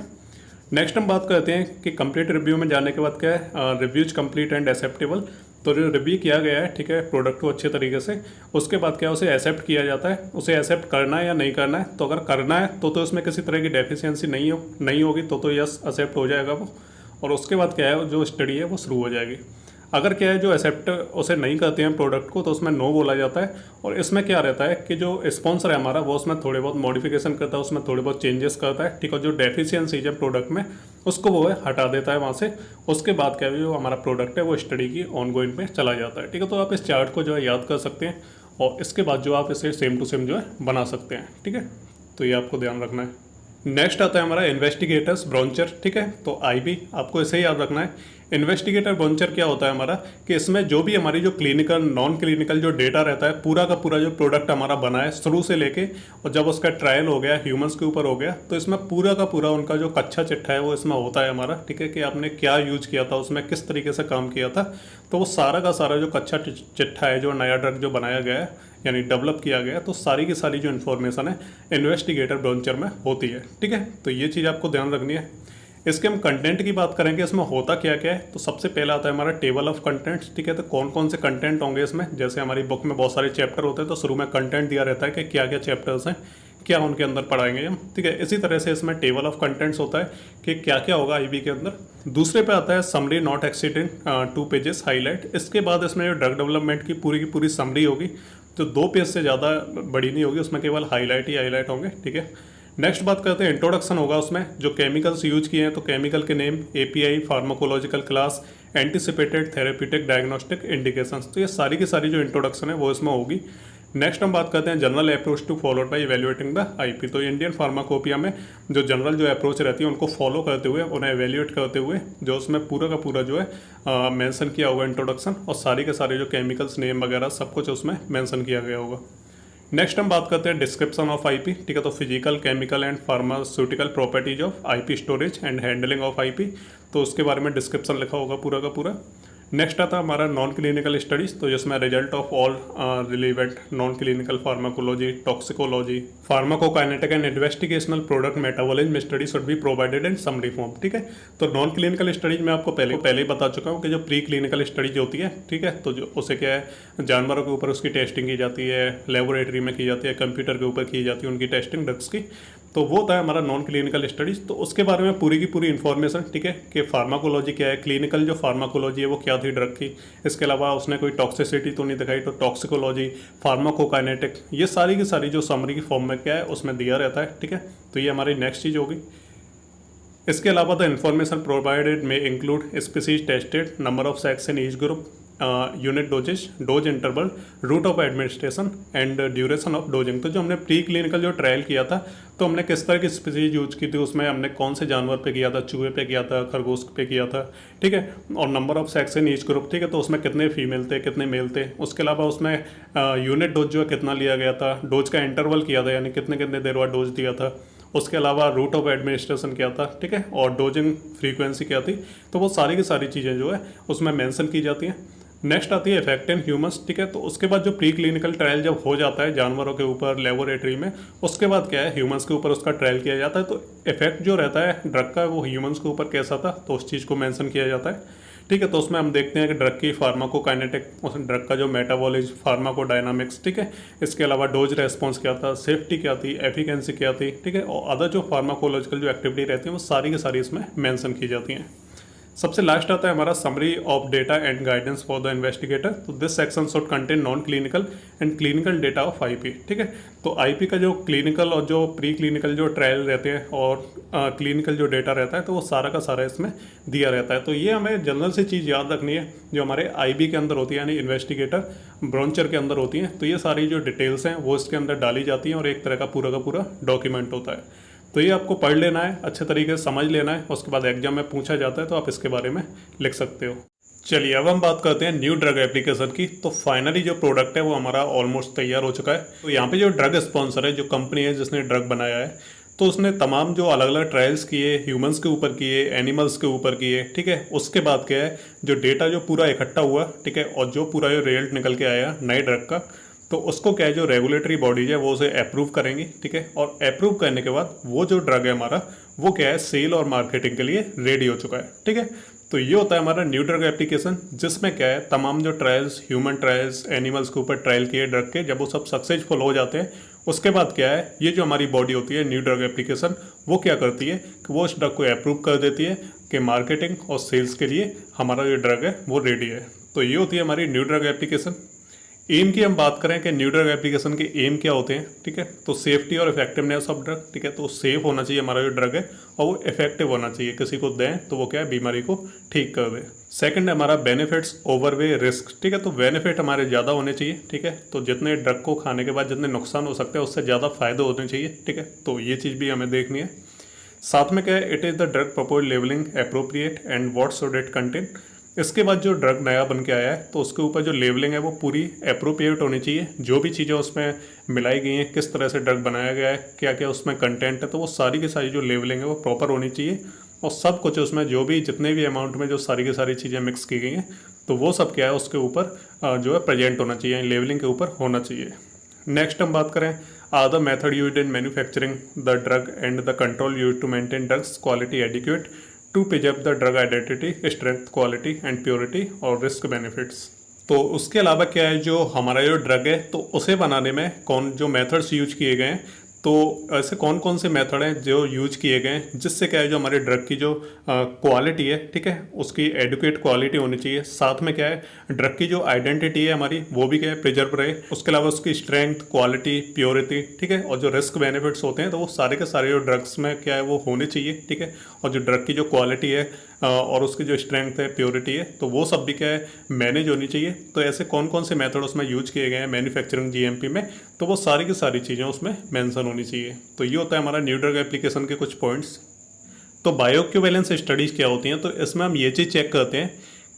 नेक्स्ट हम बात करते हैं कि कंप्लीट रिव्यू में जाने के बाद क्या है रिव्यूज कंप्लीट एंड एक्सेप्टेबल। तो जो रिव्यू किया गया है, ठीक है, प्रोडक्ट को अच्छे तरीके से, उसके बाद क्या उसे एक्सेप्ट किया जाता है। उसे एक्सेप्ट करना है या नहीं करना है, तो अगर करना है तो इसमें किसी तरह की डेफिशिएंसी नहीं होगी तो यस एक्सेप्ट हो जाएगा वो। और उसके बाद क्या है, जो स्टडी है वो शुरू हो जाएगी। अगर क्या है जो एक्सेप्ट उसे नहीं करते हैं प्रोडक्ट को, तो उसमें नो बोला जाता है। और इसमें क्या रहता है कि जो स्पॉन्सर है हमारा, वो उसमें थोड़े बहुत मॉडिफिकेशन करता है, उसमें थोड़े बहुत चेंजेस करता है, ठीक है। जो डेफिशिएंसीज है प्रोडक्ट में, उसको वो है हटा देता है वहाँ से। उसके बाद क्या है, जो हमारा प्रोडक्ट है वो स्टडी की ऑनगोइंग में चला जाता है, ठीक है। तो आप इस चार्ट को जो है याद कर सकते हैं, और इसके बाद जो आप इसे सेम टू सेम जो है बना सकते हैं, ठीक है। तो ये आपको ध्यान रखना है। नेक्स्ट आता है हमारा इन्वेस्टिगेटर्स ब्रोंचर, ठीक है। तो आईबी आपको इसे याद रखना है। इन्वेस्टिगेटर ब्रोंचर क्या होता है हमारा, कि इसमें जो भी हमारी जो क्लिनिकल नॉन क्लिनिकल जो डेटा रहता है, पूरा का पूरा जो प्रोडक्ट हमारा बना है शुरू से लेके, और जब उसका ट्रायल हो गया, ह्यूमंस के ऊपर हो गया, तो इसमें पूरा का पूरा उनका जो कच्चा चिट्ठा है वो इसमें होता है हमारा, ठीक है। कि आपने क्या यूज किया था, उसमें किस तरीके से काम किया था। तो वो सारा का सारा जो कच्चा चिट्ठा है, जो नया ड्रग जो बनाया गया है यानी डेवलप किया गया, तो सारी की सारी जो इन्फॉर्मेशन है इन्वेस्टिगेटर ब्रोंचर में होती है, ठीक है। तो ये चीज़ आपको ध्यान रखनी है। इसके हम कंटेंट की बात करेंगे, इसमें होता क्या क्या है। तो सबसे पहला आता है हमारा टेबल ऑफ कंटेंट्स, ठीक है। तो कौन कौन से कंटेंट होंगे इसमें, जैसे हमारी बुक में बहुत सारे चैप्टर होते हैं, तो शुरू में कंटेंट दिया रहता है कि क्या क्या चैप्टर्स हैं, क्या उनके अंदर पढ़ाएंगे हम, ठीक है। इसी तरह से इसमें टेबल ऑफ कंटेंट्स होता है कि क्या क्या होगा आईबी के अंदर। दूसरे पे आता है summary not exceeding 2 pages highlight. इसके बाद इसमें जो ड्रग डेवलपमेंट की पूरी समरी होगी, तो 2 पेज से ज़्यादा बड़ी नहीं होगी, उसमें केवल हाईलाइट ही हाईलाइट होंगे, ठीक है। नेक्स्ट बात करते हैं इंट्रोडक्शन होगा उसमें, जो केमिकल्स यूज किए हैं, तो केमिकल के name, API, pharmacological class, anticipated therapeutic diagnostic indications, तो ये सारी की सारी जो इंट्रोडक्शन है वो इसमें होगी। नेक्स्ट हम बात करते हैं general approach to followed by evaluating the IP. तो इंडियन फार्माकोपिया में जो जनरल जो अप्रोच रहती है उनको फॉलो करते हुए, उन्हें एवेल्युएट करते हुए, जो उसमें पूरा का पूरा जो है मेंशन किया होगा इंट्रोडक्शन, और सारे के सारे जो केमिकल्स नेम वगैरह सब कुछ उसमें मेंशन किया गया होगा। नेक्स्ट हम बात करते हैं डिस्क्रिप्शन ऑफ आईपी, ठीक है। तो physical, chemical and pharmaceutical properties of IP storage and handling of IP, तो उसके बारे में डिस्क्रिप्शन लिखा होगा पूरा का पूरा। नेक्स्ट आता है हमारा नॉन क्लिनिकल स्टडीज़, तो जिसमें result of all relevant non clinical pharmacology, toxicology, pharmacokinetic and investigational product metabolism study should be provided in summary form, ठीक है। तो नॉन क्लिनिकल स्टडीज में आपको पहले ही बता चुका हूँ कि जो प्री क्लिनिकल स्टडीज होती है, ठीक है, तो जो उसे क्या है जानवरों के ऊपर उसकी टेस्टिंग की जाती है, लेबोरेटरी में की जाती है, कंप्यूटर के ऊपर की जाती है उनकी टेस्टिंग ड्रग्स की, तो वो होता है हमारा नॉन क्लिनिकल स्टडीज़। तो उसके बारे में पूरी की पूरी इन्फॉर्मेशन, ठीक है, कि फार्माकोलॉजी क्या है, क्लिनिकल जो फार्माकोलॉजी है वो क्या थी ड्रग की, इसके अलावा उसने कोई टॉक्सिसिटी तो नहीं दिखाई, तो टॉक्सिकोलॉजी, फार्माकोकाइनेटिक, ये सारी की सारी जो समरी की फॉर्म में क्या है उसमें दिया रहता है, ठीक है। तो ये हमारी नेक्स्ट चीज़ होगी। इसके अलावा द इन्फॉर्मेशन प्रोवाइडेड में include species tested, number of sex in each group, unit dosages, dose interval, route of administration and duration of dosing. तो जो हमने प्री क्लिनिकल जो ट्रायल किया था, तो हमने किस तरह की स्पीसीज यूज की थी, उसमें हमने कौन से जानवर पे किया था, चूहे पे किया था, खरगोश पे किया था, ठीक है। और number of sex in each group, ठीक है, तो उसमें कितने फीमेल थे, कितने मेल थे। उसके अलावा उसमें यूनिट डोज जो है कितना लिया गया था, डोज का इंटरवल किया था, यानी कितने कितने देर बाद डोज दिया था। उसके अलावा रूट ऑफ एडमिनिस्ट्रेशन क्या था, ठीक है, और डोजिंग फ्रीक्वेंसी क्या थी। तो वो सारी की सारी चीज़ें जो है उसमें मेंशन की जाती हैं। नेक्स्ट आती है इफेक्ट इन ह्यूमंस, ठीक है। तो उसके बाद जो प्री क्लिनिकल ट्रायल जब हो जाता है जानवरों के ऊपर लेबोरेटरी में, उसके बाद क्या है ह्यूमंस के ऊपर उसका ट्रायल किया जाता है। तो इफेक्ट जो रहता है ड्रग का वो ह्यूमंस के ऊपर कैसा था, तो उस चीज़ को मेंशन किया जाता है, ठीक है। तो उसमें हम देखते हैं कि ड्रग की फार्माकोकाइनेटिक, उस ड्रग का जो मेटाबॉलिज्म, फार्माकोडायनामिक्स, ठीक है। इसके अलावा डोज रेस्पॉन्स क्या था, सेफ्टी क्या थी, एफिकेंसी क्या थी, ठीक है। और अदर जो फार्माकोलॉजिकल जो एक्टिविटी रहती है वो सारी की सारी इसमें मेंशन की जाती हैं। सबसे लास्ट आता है हमारा summary of data and guidance for the investigator. तो this section should contain non clinical and clinical data of IP, ठीक है। तो आईपी का जो क्लिनिकल और जो प्री क्लिनिकल जो ट्रायल रहते हैं और क्लिनिकल जो डेटा रहता है, तो वो सारा का सारा इसमें दिया रहता है। तो ये हमें जनरल से चीज़ याद रखनी है जो हमारे आईबी के अंदर होती है, यानी इन्वेस्टिगेटर ब्रोंचर के अंदर होती हैं। तो ये सारी जो डिटेल्स हैं वो इसके अंदर डाली जाती हैं और एक तरह का पूरा डॉक्यूमेंट होता है। तो ये आपको पढ़ लेना है, अच्छे तरीके से समझ लेना है, उसके बाद एग्जाम में पूछा जाता है तो आप इसके बारे में लिख सकते हो। चलिए अब हम बात करते हैं न्यू ड्रग एप्लीकेशन की। तो फाइनली जो प्रोडक्ट है वो हमारा ऑलमोस्ट तैयार हो चुका है। तो यहाँ पे जो ड्रग स्पॉन्सर है, जो कंपनी है जिसने ड्रग बनाया है, तो उसने तमाम जो अलग अलग ट्रायल्स किए, ह्यूमंस के ऊपर किए, एनिमल्स के ऊपर किए, ठीक है। उसके बाद क्या है, जो डेटा जो पूरा इकट्ठा हुआ, ठीक है, और जो पूरा जो रिजल्ट निकल के आया नए ड्रग का, तो उसको क्या है जो रेगुलेटरी बॉडीज है वो उसे अप्रूव करेंगी, ठीक है। और अप्रूव करने के बाद वो जो ड्रग है हमारा वो क्या है सेल और मार्केटिंग के लिए रेडी हो चुका है, ठीक है। तो ये होता है हमारा न्यू ड्रग एप्लीकेशन, जिसमें क्या है तमाम जो ट्रायल्स, ह्यूमन ट्रायल्स, एनिमल्स के ऊपर ट्रायल किए ड्रग के, जब वो सब सक्सेसफुल हो जाते हैं उसके बाद क्या है, ये जो हमारी बॉडी होती है न्यू ड्रग एप्लीकेशन, वो क्या करती है कि वो उस ड्रग को अप्रूव कर देती है कि मार्केटिंग और सेल्स के लिए हमारा जो ड्रग है वो रेडी है। तो ये होती है हमारी न्यू ड्रग एप्लीकेशन। एम की हम बात करें कि न्यू ड्रग एप्लीकेशन के एम क्या होते हैं, ठीक है, तो सेफ्टी और इफेक्टिवनेस ऑफ ड्रग, ठीक है, तो सेफ होना चाहिए हमारा जो ड्रग है और वो इफेक्टिव होना चाहिए, किसी को दें तो वो क्या है बीमारी को ठीक कर दे। सेकंड है हमारा बेनिफिट्स ओवरवे रिस्क, ठीक है, तो बेनिफिट हमारे ज़्यादा होने चाहिए, ठीक है, तो जितने ड्रग को खाने के बाद जितने नुकसान हो सकते हैं उससे ज़्यादा फायदे होने चाहिए, ठीक है, तो ये चीज़ भी हमें देखनी है। साथ में क्या है, it is the drug propose labelling appropriate and what should it contain. इसके बाद जो ड्रग नया बन के आया है तो उसके ऊपर जो लेवलिंग है वो पूरी अप्रोप्रिएट होनी चाहिए, जो भी चीज़ें उसमें मिलाई गई हैं, किस तरह से ड्रग बनाया गया है, क्या क्या उसमें कंटेंट है, तो वो सारी की सारी जो लेवलिंग है वो प्रॉपर होनी चाहिए और सब कुछ उसमें जो भी जितने भी अमाउंट में जो सारी की सारी चीज़ें मिक्स की गई हैं तो वो सब क्या है उसके ऊपर जो है प्रेजेंट होना चाहिए, लेवलिंग के ऊपर होना चाहिए। नेक्स्ट हम बात करें are the method used in manufacturing the drug and the control used to maintain drug's quality adequate to preserve the drug identity, strength, quality and purity और रिस्क बेनिफिट्स। तो उसके अलावा क्या है, जो हमारा जो ड्रग है तो उसे बनाने में कौन जो मेथड्स यूज किए गए हैं, तो ऐसे कौन कौन से मेथड हैं जो यूज किए गए हैं जिससे क्या है जो हमारे ड्रग की जो क्वालिटी है, ठीक है, उसकी एडुकेट क्वालिटी होनी चाहिए। साथ में क्या है ड्रग की जो आइडेंटिटी है हमारी वो भी क्या है प्रिजर्व रहे। उसके अलावा उसकी स्ट्रेंथ, क्वालिटी, प्योरिटी, ठीक है, और जो रिस्क बेनिफिट्स होते हैं तो वो सारे के सारे जो ड्रग्स में क्या है वो होने चाहिए, ठीक है, और जो ड्रग की जो क्वालिटी है और उसकी जो स्ट्रेंथ है, प्योरिटी है, तो वो सब भी क्या है मैनेज होनी चाहिए। तो ऐसे कौन कौन से मेथड उसमें यूज किए गए हैं मैन्युफैक्चरिंग जीएमपी में, तो वो सारी की सारी चीज़ें उसमें मेंशन होनी चाहिए। तो ये होता है हमारा न्यू ड्रग एप्लीकेशन के कुछ पॉइंट्स। तो बायोइक्विवेलेंस स्टडीज़ क्या होती हैं, तो इसमें हम ये चीज़ चेक करते हैं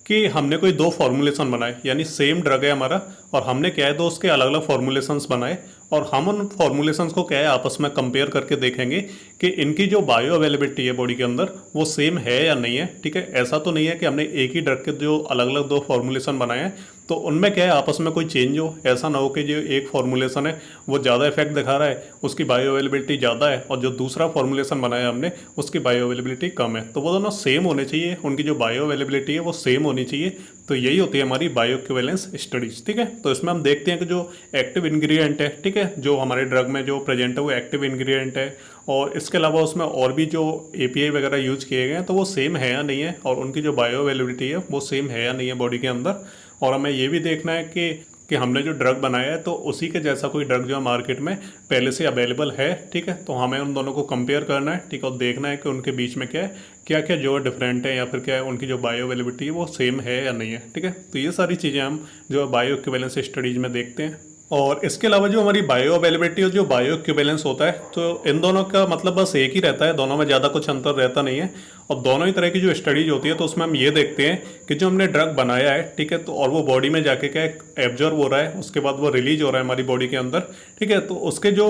कि हमने कोई दो फॉर्मूलेशन बनाए, यानी सेम ड्रग है हमारा और हमने क्या है दो उसके अलग अलग फॉर्मूलेशंस बनाए और हम उन फॉर्मूलेशंस को क्या है आपस में कंपेयर करके देखेंगे कि इनकी जो बायो अवेलेबिलिटी है बॉडी के अंदर वो सेम है या नहीं है, ठीक है। ऐसा तो नहीं है कि हमने एक ही ड्रग के जो अलग अलग दो फॉर्मूलेशन बनाए हैं तो उनमें क्या है आपस में कोई चेंज हो, ऐसा ना हो कि जो एक फॉर्मूलेशन है वो ज़्यादा इफेक्ट दिखा रहा है, उसकी बायो अवेलेबिलिटी ज़्यादा है, और जो दूसरा फॉर्मूलेशन बनाया हमने उसकी बायो अवेलेबिलिटी कम है। तो वो दोनों सेम होने चाहिए, उनकी जो बायो अवेलेबिलिटी है वो सेम होनी चाहिए। तो यही होती है हमारी बायोइक्विवेलेंस स्टडीज, ठीक है। तो इसमें हम देखते हैं कि जो एक्टिव इंग्रेडिएंट है, ठीक है, जो हमारे ड्रग में जो प्रेजेंट है वो एक्टिव इंग्रेडिएंट है, और इसके अलावा उसमें और भी जो एपीआई वगैरह यूज किए गए हैं तो वो सेम है या नहीं है, और उनकी जो बायो अवेलेबिलिटी है वो सेम है या नहीं है बॉडी के अंदर। और हमें ये भी देखना है कि हमने जो ड्रग बनाया है तो उसी के जैसा कोई ड्रग जो मार्केट में पहले से अवेलेबल है, ठीक है। तो हमें उन दोनों को कंपेयर करना है, ठीक है, और देखना है कि उनके बीच में क्या क्या जो डिफरेंट है या फिर क्या है उनकी जो बायो अवेलेबिलिटी है वो सेम है या नहीं है, ठीक है। तो ये सारी चीज़ें हम जो बायो इक्विवेलेंस स्टडीज में देखते हैं। और इसके अलावा जो हमारी बायो अवेलेबिलिटी और जो बायो इक्विवेलेंस होता है तो इन दोनों का मतलब बस एक ही रहता है, दोनों में ज़्यादा कुछ अंतर रहता नहीं है। और दोनों ही तरह की जो स्टडीज होती है तो उसमें हम ये देखते हैं कि जो हमने ड्रग बनाया है, ठीक है, तो और वो बॉडी में जाके क्या एब्जॉर्ब हो रहा है, उसके बाद वो रिलीज हो रहा है हमारी बॉडी के अंदर, ठीक है, तो उसके जो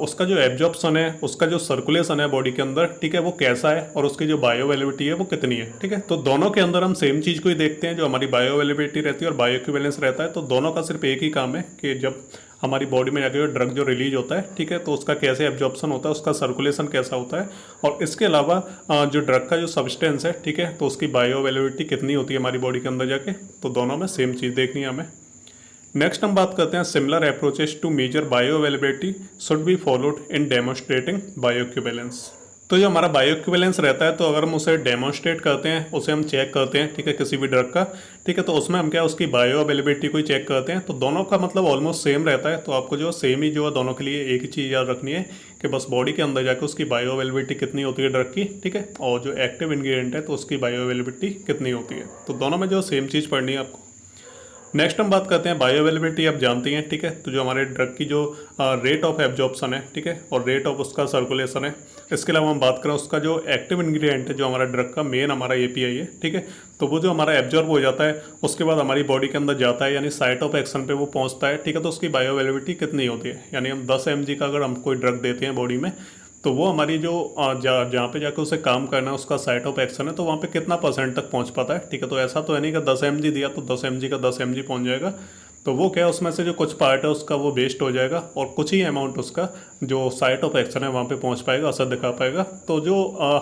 उसका जो एब्जॉर्प्शन है, उसका जो सर्कुलेशन है बॉडी के अंदर, ठीक है, वो कैसा है और उसकी जो बायो अवेलेबिलिटी है वो कितनी है, ठीक है। तो दोनों के अंदर हम सेम चीज़ को ही देखते हैं, जो हमारी बायो अवेलेबिलिटी रहती है और बायो इक्विवेलेंस रहता है। तो दोनों का सिर्फ एक ही काम है कि जब हमारी बॉडी में जाके ड्रग जो रिलीज होता है, ठीक है, तो उसका कैसे एब्जॉर्प्शन होता है, उसका सर्कुलेशन कैसा होता है, और इसके अलावा जो ड्रग का जो सब्सटेंस है, ठीक है, तो उसकी बायो अवेलेबिलिटी कितनी होती है हमारी बॉडी के अंदर जाके। तो दोनों में सेम चीज़ देखनी है हमें। नेक्स्ट हम बात करते हैं similar approaches to measure bioavailability should be followed in demonstrating bioequivalence. तो जो हमारा बायो इक्विवेलेंस रहता है तो अगर हम उसे डेमोन्स्ट्रेट करते हैं, उसे हम चेक करते हैं, ठीक है, किसी भी ड्रग का, ठीक है, तो उसमें हम क्या उसकी बायो अवेलेबिलिटी को ही चेक करते हैं। तो दोनों का मतलब ऑलमोस्ट सेम रहता है। तो आपको जो सेम ही जो है दोनों के लिए एक ही चीज़ याद रखनी है कि बस बॉडी के अंदर जाकर उसकी बायो अवेलेबिलिटी कितनी होती है ड्रग की, ठीक है, और जो एक्टिव इंग्रेडिएंट है तो उसकी बायो अवेलेबिलिटी कितनी होती है। तो दोनों में जो सेम चीज़ पढ़नी है आपको। नेक्स्ट हम बात करते हैं बायो अवेलेबिलिटी, आप जानती हैं, ठीक है, तो जो हमारे ड्रग की जो रेट ऑफ एब्जॉर्प्शन है, ठीक है, और रेट ऑफ उसका सर्कुलेशन है। इसके अलावा हम बात करें उसका जो एक्टिव इंग्रेडिएंट है, जो हमारा ड्रग का मेन हमारा एपीआई है, ठीक है, तो वो जो हमारा एब्जॉर्ब हो जाता है उसके बाद हमारी बॉडी के अंदर जाता है, यानी साइट ऑफ एक्शन पे वो पहुंचता है, ठीक है, तो उसकी बायो अवेलेबिलिटी कितनी होती है। यानी हम 10 mg का अगर हम कोई ड्रग देते हैं बॉडी में तो वो हमारी जो जहाँ पे जाकर उसे काम करना है उसका साइट ऑफ एक्शन है तो वहाँ पे कितना % तक पहुँच पाता है, ठीक है। तो ऐसा तो है नहीं कि 10 mg दिया तो 10 mg का 10 mg पहुँच जाएगा। तो वो क्या है, उसमें से जो कुछ पार्ट है उसका वो वेस्ट हो जाएगा और कुछ ही अमाउंट उसका जो साइट ऑफ एक्शन है वहाँ पे पहुँच पाएगा, असर दिखा पाएगा। तो जो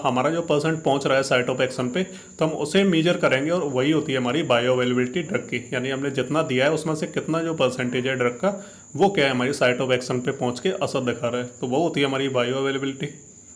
हमारा जो परसेंट पहुँच रहा है साइट ऑफ एक्शन पे, तो हम उसे मेजर करेंगे और वही होती है हमारी बायो अवेलेबिलिटी ड्रग की। यानी हमने जितना दिया है उसमें से कितना जो परसेंटेज है ड्रग का, वो क्या है हमारी साइट ऑफ एक्शन पे पहुँच के असर दिखा रहा है, तो वो होती है हमारी बायो अवेलेबिलिटी।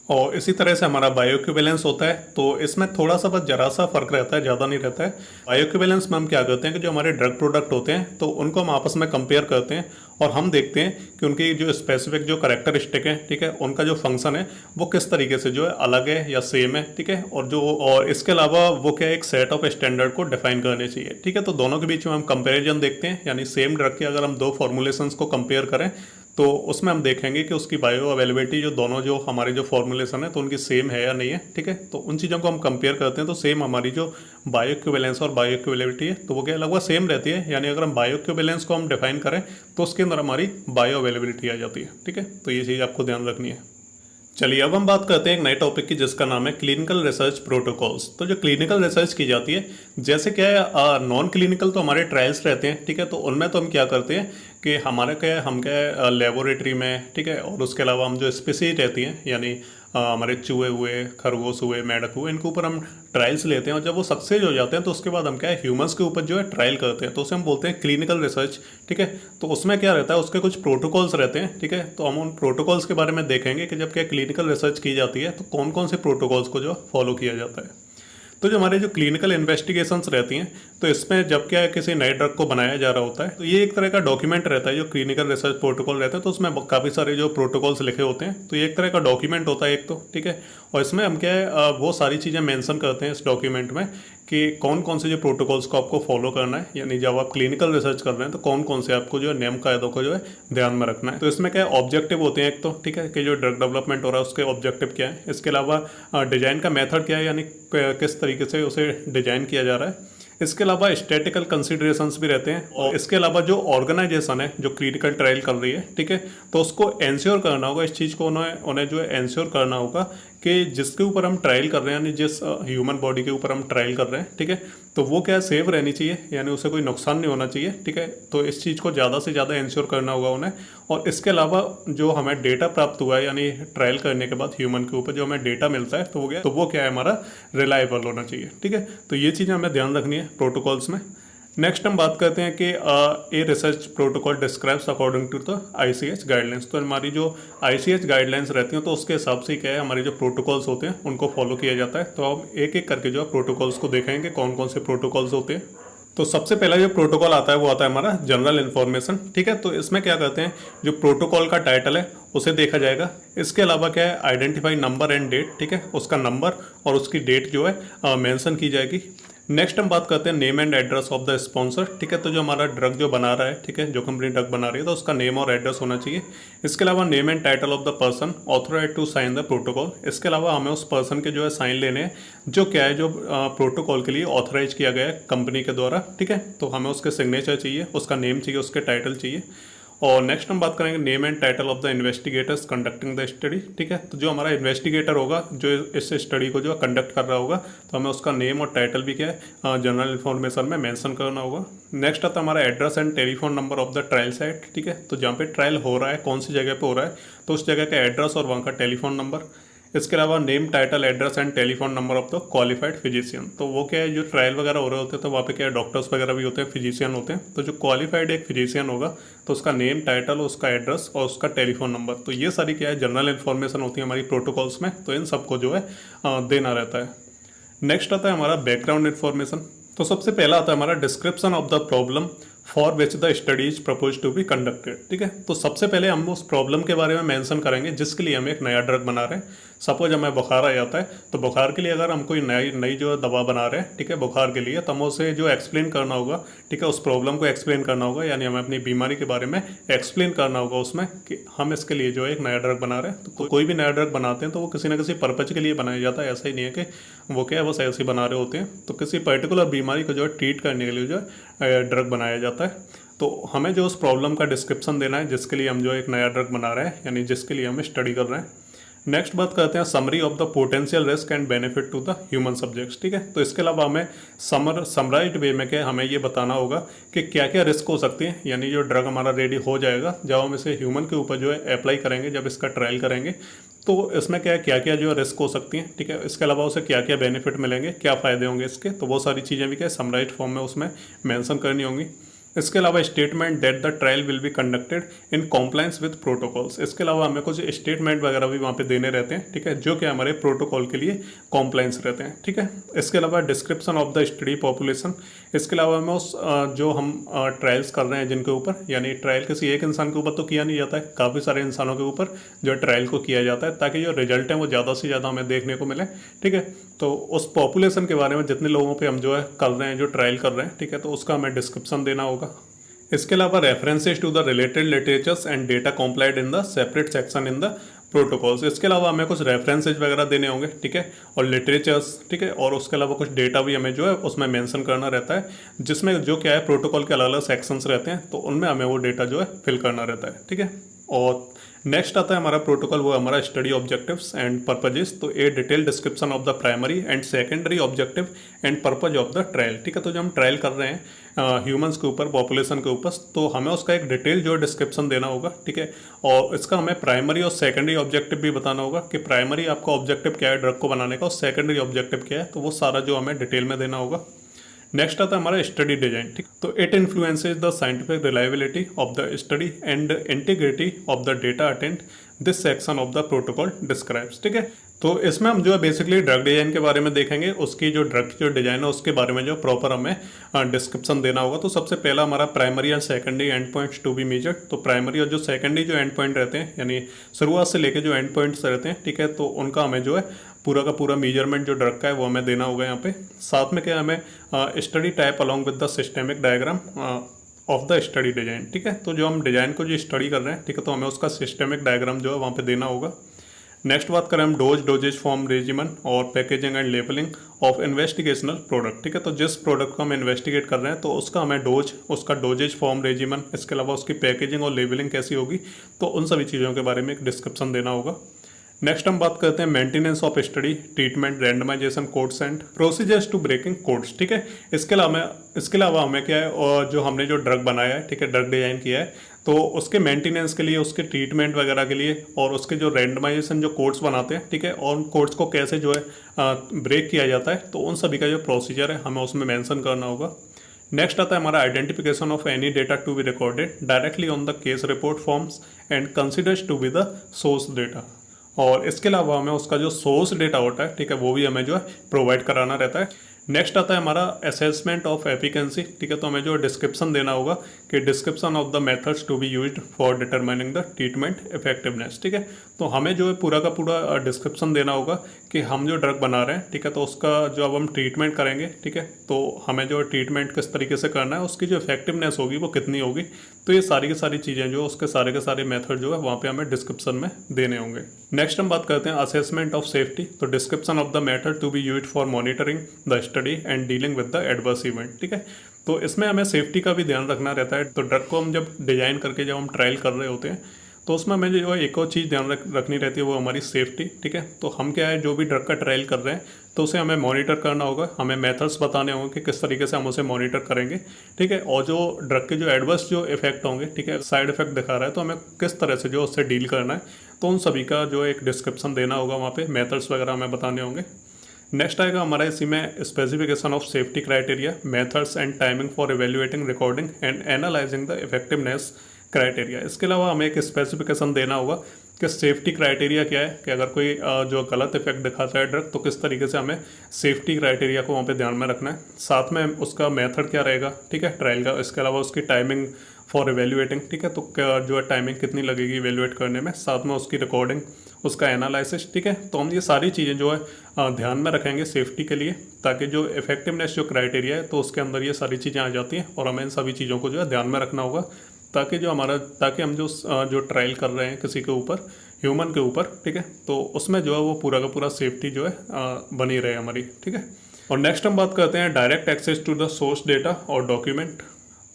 और इसी तरह से हमारा बायो इक्विवेलेंस होता है। तो इसमें थोड़ा सा बस जरा सा फर्क रहता है, ज़्यादा नहीं रहता है। बायो इक्विवेलेंस में हम क्या करते हैं कि जो हमारे ड्रग प्रोडक्ट होते हैं तो उनको हम आपस में कंपेयर करते हैं और हम देखते हैं कि उनकी जो स्पेसिफिक जो करेक्टरिस्टिक है, ठीक है, उनका जो फंक्शन है वो किस तरीके से जो है अलग है या सेम है, ठीक है। और इसके अलावा वो क्या एक सेट ऑफ स्टैंडर्ड को डिफाइन करने चाहिए, ठीक है। तो दोनों के बीच में हम कंपेरिजन देखते हैं, यानी सेम ड्रग के अगर हम दो फॉर्मुलेशंस को कंपेयर करें तो उसमें हम देखेंगे कि उसकी बायो अवेलेबिलिटी जो दोनों जो हमारे जो फॉर्मुलेशन है तो उनकी सेम है या नहीं है, ठीक है। तो उन चीज़ों को हम कंपेयर करते हैं तो सेम हमारी जो बायो इक्विवेलेंस और बायो इक्विवेलेबिलिटी है तो वो क्या लगभग सेम रहती है। यानी अगर हम बायो इक्विवेलेंस को हम डिफाइन करें तो उसके अंदर हमारी बायो अवेलेबिलिटी आ जाती है, ठीक है। तो ये चीज़ आपको ध्यान रखनी है। चलिए अब हम बात करते हैं एक नए टॉपिक की जिसका नाम है क्लिनिकल रिसर्च प्रोटोकॉल्स। तो जो क्लिनिकल रिसर्च की जाती है, जैसे क्या है नॉन क्लिनिकल तो हमारे ट्रायल्स रहते हैं, ठीक है। तो उनमें तो हम क्या करते हैं कि हमारे क्या है, हम क्या है लेबोरेटरी में, ठीक है, और उसके अलावा हम जो स्पीसीज रहती हैं यानी हमारे चूहे हुए, खरगोश हुए, मेंढक हुए, इनके ऊपर हम ट्रायल्स लेते हैं और जब वो सक्सेस हो जाते हैं तो उसके बाद हम क्या है ह्यूमंस के ऊपर जो है ट्रायल करते हैं, तो उसे हम बोलते हैं क्लिनिकल रिसर्च, ठीक है। तो उसमें क्या रहता है, उसके कुछ प्रोटोकॉल्स रहते हैं, ठीक है। तो हम उन प्रोटोकॉल्स के बारे में देखेंगे कि जब क्या क्लिनिकल रिसर्च की जाती है तो कौन कौन से प्रोटोकॉल्स को जो फॉलो किया जाता है। तो जो हमारे जो क्लिनिकल इन्वेस्टिगेशंस रहती हैं तो इसमें जब क्या है किसी नए ड्रग को बनाया जा रहा होता है तो ये एक तरह का डॉक्यूमेंट रहता है जो क्लिनिकल रिसर्च प्रोटोकॉल रहता है। तो उसमें काफ़ी सारे जो प्रोटोकॉल्स लिखे होते हैं, तो ये एक तरह का डॉक्यूमेंट होता है एक तो, ठीक है। और इसमें हम क्या है वो सारी चीज़ें मेंशन करते हैं इस डॉक्यूमेंट में कि कौन कौन से जो प्रोटोकॉल्स को आपको फॉलो करना है, यानी जब आप क्लिनिकल रिसर्च कर रहे हैं तो कौन कौन से आपको जो है नियम कायदों को जो है ध्यान में रखना है। तो इसमें क्या ऑब्जेक्टिव होते हैं एक तो, ठीक है, कि जो ड्रग डेवलपमेंट हो रहा है उसके ऑब्जेक्टिव क्या है। इसके अलावा डिजाइन का मेथड क्या है, यानी किस तरीके से उसे डिजाइन किया जा रहा है। इसके अलावा स्टैटिकल कंसिडरेशंस भी रहते हैं और इसके अलावा जो ऑर्गेनाइजेशन है जो क्लिनिकल ट्रायल कर रही है, ठीक है, तो उसको एंश्योर करना होगा, इस चीज़ को उन्हें जो है एंश्योर करना होगा कि जिसके ऊपर हम ट्रायल कर रहे हैं, यानी जिस ह्यूमन बॉडी के ऊपर हम ट्रायल कर रहे हैं, ठीक है, तो वो क्या सेफ रहनी चाहिए, यानी उसे कोई नुकसान नहीं होना चाहिए, ठीक है। तो इस चीज़ को ज़्यादा से ज़्यादा एंश्योर करना होगा उन्हें। और इसके अलावा जो हमें डेटा प्राप्त हुआ है, यानी ट्रायल करने के बाद ह्यूमन के ऊपर जो हमें डेटा मिलता है तो वो क्या है हमारा रिलायबल होना चाहिए, ठीक है। तो ये चीज़ें हमें ध्यान रखनी है प्रोटोकॉल्स में। नेक्स्ट हम बात करते हैं कि a research protocol describes according to the ICH guidelines. तो हमारी जो ICH गाइडलाइंस रहती हैं तो उसके हिसाब से क्या है हमारे जो प्रोटोकॉल्स होते हैं उनको फॉलो किया जाता है। तो हम एक एक करके जो है प्रोटोकॉल्स को देखेंगे कौन कौन से प्रोटोकॉल्स होते हैं। तो सबसे पहला जो प्रोटोकॉल आता है वो आता है हमारा जनरल इन्फॉर्मेशन, ठीक है। तो इसमें क्या करते हैं, जो प्रोटोकॉल का टाइटल है उसे देखा जाएगा। इसके अलावा क्या है आइडेंटिफाई नंबर एंड डेट, ठीक है, उसका नंबर और उसकी डेट जो है मेंशन की जाएगी। नेक्स्ट हम बात करते हैं name and address of the sponsor, ठीक है। तो जो हमारा ड्रग जो बना रहा है, ठीक है, जो कंपनी ड्रग बना रही है तो उसका नेम और एड्रेस होना चाहिए। इसके अलावा name and title of the person authorize to sign the protocol. इसके अलावा हमें उस पर्सन के जो है साइन लेने हैं जो क्या है जो प्रोटोकॉल के लिए ऑथोराइज किया गया है कंपनी के द्वारा, ठीक है। तो हमें उसके सिग्नेचर चाहिए, उसका नेम चाहिए, उसके टाइटल चाहिए। और नेक्स्ट हम बात करेंगे name and title of the investigators conducting the study, ठीक है। तो जो हमारा इन्वेस्टिगेटर होगा जो इस स्टडी को जो कंडक्ट कर रहा होगा तो हमें उसका नेम और टाइटल भी क्या है जनरल इन्फॉर्मेशन में मेंशन करना होगा। नेक्स्ट आता है हमारा address and telephone number of the trial site, ठीक है। तो जहाँ पे ट्रायल हो रहा है कौन सी जगह पे हो रहा है तो उस जगह का एड्रेस और वहाँ का टेलीफोन नंबर। इसके अलावा name title address and telephone number of the qualified physician. तो वो क्या है जो ट्रायल वगैरह हो रहे होते हैं तो वहाँ पे क्या है डॉक्टर्स वगैरह भी होते हैं, फिजिशियन होते हैं। तो जो क्वालिफाइड एक फिजिशियन होगा तो उसका नेम टाइटल, उसका एड्रेस और उसका टेलीफोन नंबर। तो ये सारी क्या है जनरल इन्फॉर्मेशन होती है हमारी प्रोटोकॉल्स में, तो इन सबको जो है देना रहता है। नेक्स्ट आता है हमारा बैकग्राउंड इन्फॉर्मेशन। तो सबसे पहला आता है हमारा description of the problem for which the study is propose to be conducted, ठीक है। तो सबसे पहले हम उस प्रॉब्लम के बारे में मेंशन करेंगे जिसके लिए हम एक नया ड्रग बना रहे हैं। सपोज हमें बुखार आ जाता है तो बुखार के लिए अगर हम कोई नई जो दवा बना रहे हैं, ठीक है, बुखार के लिए, तो हमें उसे जो एक्सप्लेन करना होगा, ठीक है, उस प्रॉब्लम को एक्सप्लेन करना होगा, यानी हमें अपनी बीमारी के बारे में एक्सप्लेन करना होगा उसमें कि हम इसके लिए जो है एक नया ड्रग बना रहे हैं। तो कोई भी नया ड्रग बनाते हैं तो वो किसी न किसी पर्पज के लिए बनाया जाता है, ऐसा ही नहीं है कि वो क्या है बस ऐसे ही बना रहे होते हैं। तो किसी पर्टिकुलर बीमारी को जो है ट्रीट करने के लिए जो है ड्रग बनाया जाता है। तो हमें जो उस प्रॉब्लम का डिस्क्रिप्शन देना है जिसके लिए हम जो एक नया ड्रग बना रहे हैं, यानी जिसके लिए हम स्टडी कर रहे हैं। नेक्स्ट बात करते हैं summary of the potential risk and benefit to the human subjects. ठीक है, तो इसके अलावा हमें समराइज्ड वे में क्या हमें ये बताना होगा कि क्या क्या रिस्क हो सकती है, यानी जो ड्रग हमारा रेडी हो जाएगा जब हम इसे ह्यूमन के ऊपर जो है अप्लाई करेंगे, जब इसका ट्रायल करेंगे तो इसमें क्या क्या जो रिस्क हो सकती हैं। ठीक है, इसके अलावा उसे क्या क्या बेनिफिट मिलेंगे, क्या फ़ायदे होंगे इसके, तो वो सारी चीज़ें भी क्या समराइज्ड फॉर्म में उसमें मेंशन करनी होंगी। इसके अलावा statement that the trial will be conducted in compliance with protocols. इसके अलावा हमें कुछ स्टेटमेंट वगैरह भी वहाँ पे देने रहते हैं। ठीक है, जो कि हमारे प्रोटोकॉल के लिए कॉम्प्लायंस रहते हैं। ठीक है, इसके अलावा description of the study population. इसके अलावा हमें उस जो हम ट्रायल्स कर रहे हैं जिनके ऊपर, यानी ट्रायल किसी एक इंसान के ऊपर तो किया नहीं जाता है, काफ़ी सारे इंसानों के ऊपर जो ट्रायल को किया जाता है, ताकि जो रिजल्ट है वो ज़्यादा से ज़्यादा हमें देखने को मिले। ठीक है, तो उस पॉपुलेशन के बारे में जितने लोगों पे हम जो है कर रहे हैं, जो ट्रायल कर रहे हैं, ठीक है, तो उसका हमें डिस्क्रिप्शन देना होगा। इसके अलावा references to the related literatures and data compiled in the separate section in the protocols. इसके अलावा हमें कुछ रेफरेंसेज वगैरह देने होंगे। ठीक है, और लिटरेचर्स, ठीक है, और उसके अलावा कुछ डेटा भी हमें जो है उसमें मेंशन करना रहता है, जिसमें जो क्या है प्रोटोकॉल के अलग अलग सेक्शंस रहते हैं, तो उनमें हमें वो डेटा जो है फिल करना रहता है। ठीक है, और नेक्स्ट आता है हमारा प्रोटोकॉल, वो हमारा स्टडी ऑब्जेक्टिव्स एंड पर्पजेस। तो a detail description of the primary and secondary objective and purpose of the trial. ठीक है, तो जो हम ट्रायल कर रहे हैं ह्यूमंस के ऊपर, पॉपुलेशन के ऊपर, तो हमें उसका एक डिटेल जो डिस्क्रिप्शन देना होगा। ठीक है, और इसका हमें प्राइमरी और सेकेंडरी ऑब्जेक्टिव भी बताना होगा कि प्राइमरी आपका ऑब्जेक्टिव क्या है ड्रग को बनाने का, और सेकेंडरी ऑब्जेक्टिव क्या है, तो वो सारा जो हमें डिटेल में देना होगा। नेक्स्ट आता है हमारा स्टडी डिजाइन। ठीक, तो it influences the scientific reliability of the study and integrity of the data attend this section of the protocol describes. ठीक है, तो इसमें हम जो है बेसिकली ड्रग डिजाइन के बारे में देखेंगे, उसकी जो ड्रग की जो डिजाइन है उसके बारे में जो प्रॉपर हमें डिस्क्रिप्शन देना होगा। तो सबसे पहला हमारा primary and secondary end points to be measured. तो प्राइमरी और जो सेकेंडरी जो एंड पॉइंट रहते हैं, यानी शुरुआत से लेके जो एंड पॉइंट्स रहते हैं, ठीक है, तो उनका हमें जो है पूरा का पूरा मेजरमेंट जो ड्रग का है वो हमें देना होगा यहाँ पे। साथ में क्या हमें study type along with the systemic diagram of the study design. ठीक है, तो जो हम डिजाइन को जो स्टडी कर रहे हैं, ठीक है, तो हमें उसका सिस्टेमिक डायग्राम जो है वहाँ पे देना होगा। नेक्स्ट बात करें हम डोजेज फॉर्म रेजिमन और packaging and labelling of investigational product. ठीक है, तो जिस प्रोडक्ट को हम इन्वेस्टिगेट कर रहे हैं तो उसका हमें उसका डोजेज फॉर्म रेजिमन, इसके अलावा उसकी पैकेजिंग और लेबलिंग कैसी होगी, तो उन सभी चीज़ों के बारे में एक डिस्क्रिप्शन देना होगा। नेक्स्ट हम बात करते हैं maintenance of study, treatment, randomization, codes and procedures to breaking codes. ठीक है, इसके अलावा हमें क्या है, और जो हमने जो ड्रग बनाया है, ठीक है, ड्रग डिजाइन किया है, तो उसके मेंटेनेंस के लिए, उसके ट्रीटमेंट वगैरह के लिए, और उसके जो रैंडमाइजेशन जो कोड्स बनाते हैं, ठीक है, और कोड्स को कैसे जो है ब्रेक किया जाता है, तो उन सभी का जो प्रोसीजर है हमें उसमें मेंशन करना होगा। नेक्स्ट आता है हमारा identification of any data to be recorded directly on the case report forms and considers to be the source data. और इसके अलावा हमें उसका जो सोर्स डेटा होता है, ठीक है, वो भी हमें जो है प्रोवाइड कराना रहता है। नेक्स्ट आता है हमारा असेसमेंट ऑफ एफिकेंसी। ठीक है, तो हमें जो डिस्क्रिप्शन देना होगा कि description of the methods to be used for determining the treatment effectiveness. ठीक है, तो हमें जो है पूरा का पूरा डिस्क्रिप्शन देना होगा कि हम जो ड्रग बना रहे हैं, ठीक है, तो उसका जो अब हम ट्रीटमेंट करेंगे, ठीक है, तो हमें जो ट्रीटमेंट किस तरीके से करना है, उसकी जो इफेक्टिवनेस होगी वो कितनी होगी, तो ये सारी की सारी चीज़ें जो उसके सारे के सारे मेथड जो है वहाँ पे हमें डिस्क्रिप्शन में देने होंगे। नेक्स्ट हम बात करते हैं असेसमेंट ऑफ सेफ्टी। तो description of the method to be used for monitoring the study and dealing with the adverse event. ठीक है, तो इसमें हमें सेफ्टी का भी ध्यान रखना रहता है। तो ड्रग को हम जब डिजाइन करके जब हम ट्रायल कर रहे होते हैं, तो उसमें हमें जो है एक और चीज़ ध्यान रखनी रहती है, वो हमारी सेफ्टी। ठीक है, तो हम क्या है, जो भी ड्रग का ट्रायल कर रहे हैं तो उसे हमें मॉनिटर करना होगा, हमें मेथड्स बताने होंगे कि किस तरीके से हम उसे मॉनिटर करेंगे। ठीक है, और जो ड्रग के जो एडवर्स जो इफेक्ट होंगे, ठीक है, साइड इफेक्ट दिखा रहा है, तो हमें किस तरह से जो उससे डील करना है, तो उन सभी का जो एक डिस्क्रिप्शन देना होगा, वहाँ पे मेथड्स वगैरह हमें बताने होंगे। नेक्स्ट आएगा हमारा इसी में specification of safety criteria, methods and timing for evaluating, recording and analysing the effectiveness criteria. इसके अलावा हमें एक स्पेसिफिकेशन देना होगा कि सेफ्टी क्राइटेरिया क्या है, कि अगर कोई जो गलत इफेक्ट दिखाता है ड्रग, तो किस तरीके से हमें सेफ्टी क्राइटेरिया को वहाँ पे ध्यान में रखना है। साथ में उसका मेथड क्या रहेगा, ठीक है, ट्रायल का। इसके अलावा उसकी टाइमिंग फॉर इवेल्युएटिंग, ठीक है, तो क्या जो है टाइमिंग कितनी लगेगी इवेल्युएट करने में, साथ में उसकी रिकॉर्डिंग, उसका एनालिसिस। ठीक है, तो हम ये सारी चीज़ें जो है ध्यान में रखेंगे सेफ्टी के लिए, ताकि जो इफेक्टिवनेस जो क्राइटेरिया है, तो उसके अंदर ये सारी चीज़ें आ जाती हैं, और हमें इन सभी चीज़ों को जो है ध्यान में रखना होगा, ताकि हम जो ट्रायल कर रहे हैं किसी के ऊपर, ह्यूमन के ऊपर, ठीक है, तो उसमें जो है वो पूरा का पूरा सेफ्टी जो है बनी रहे हमारी। ठीक है, और नेक्स्ट हम बात करते हैं direct access to the source data और डॉक्यूमेंट।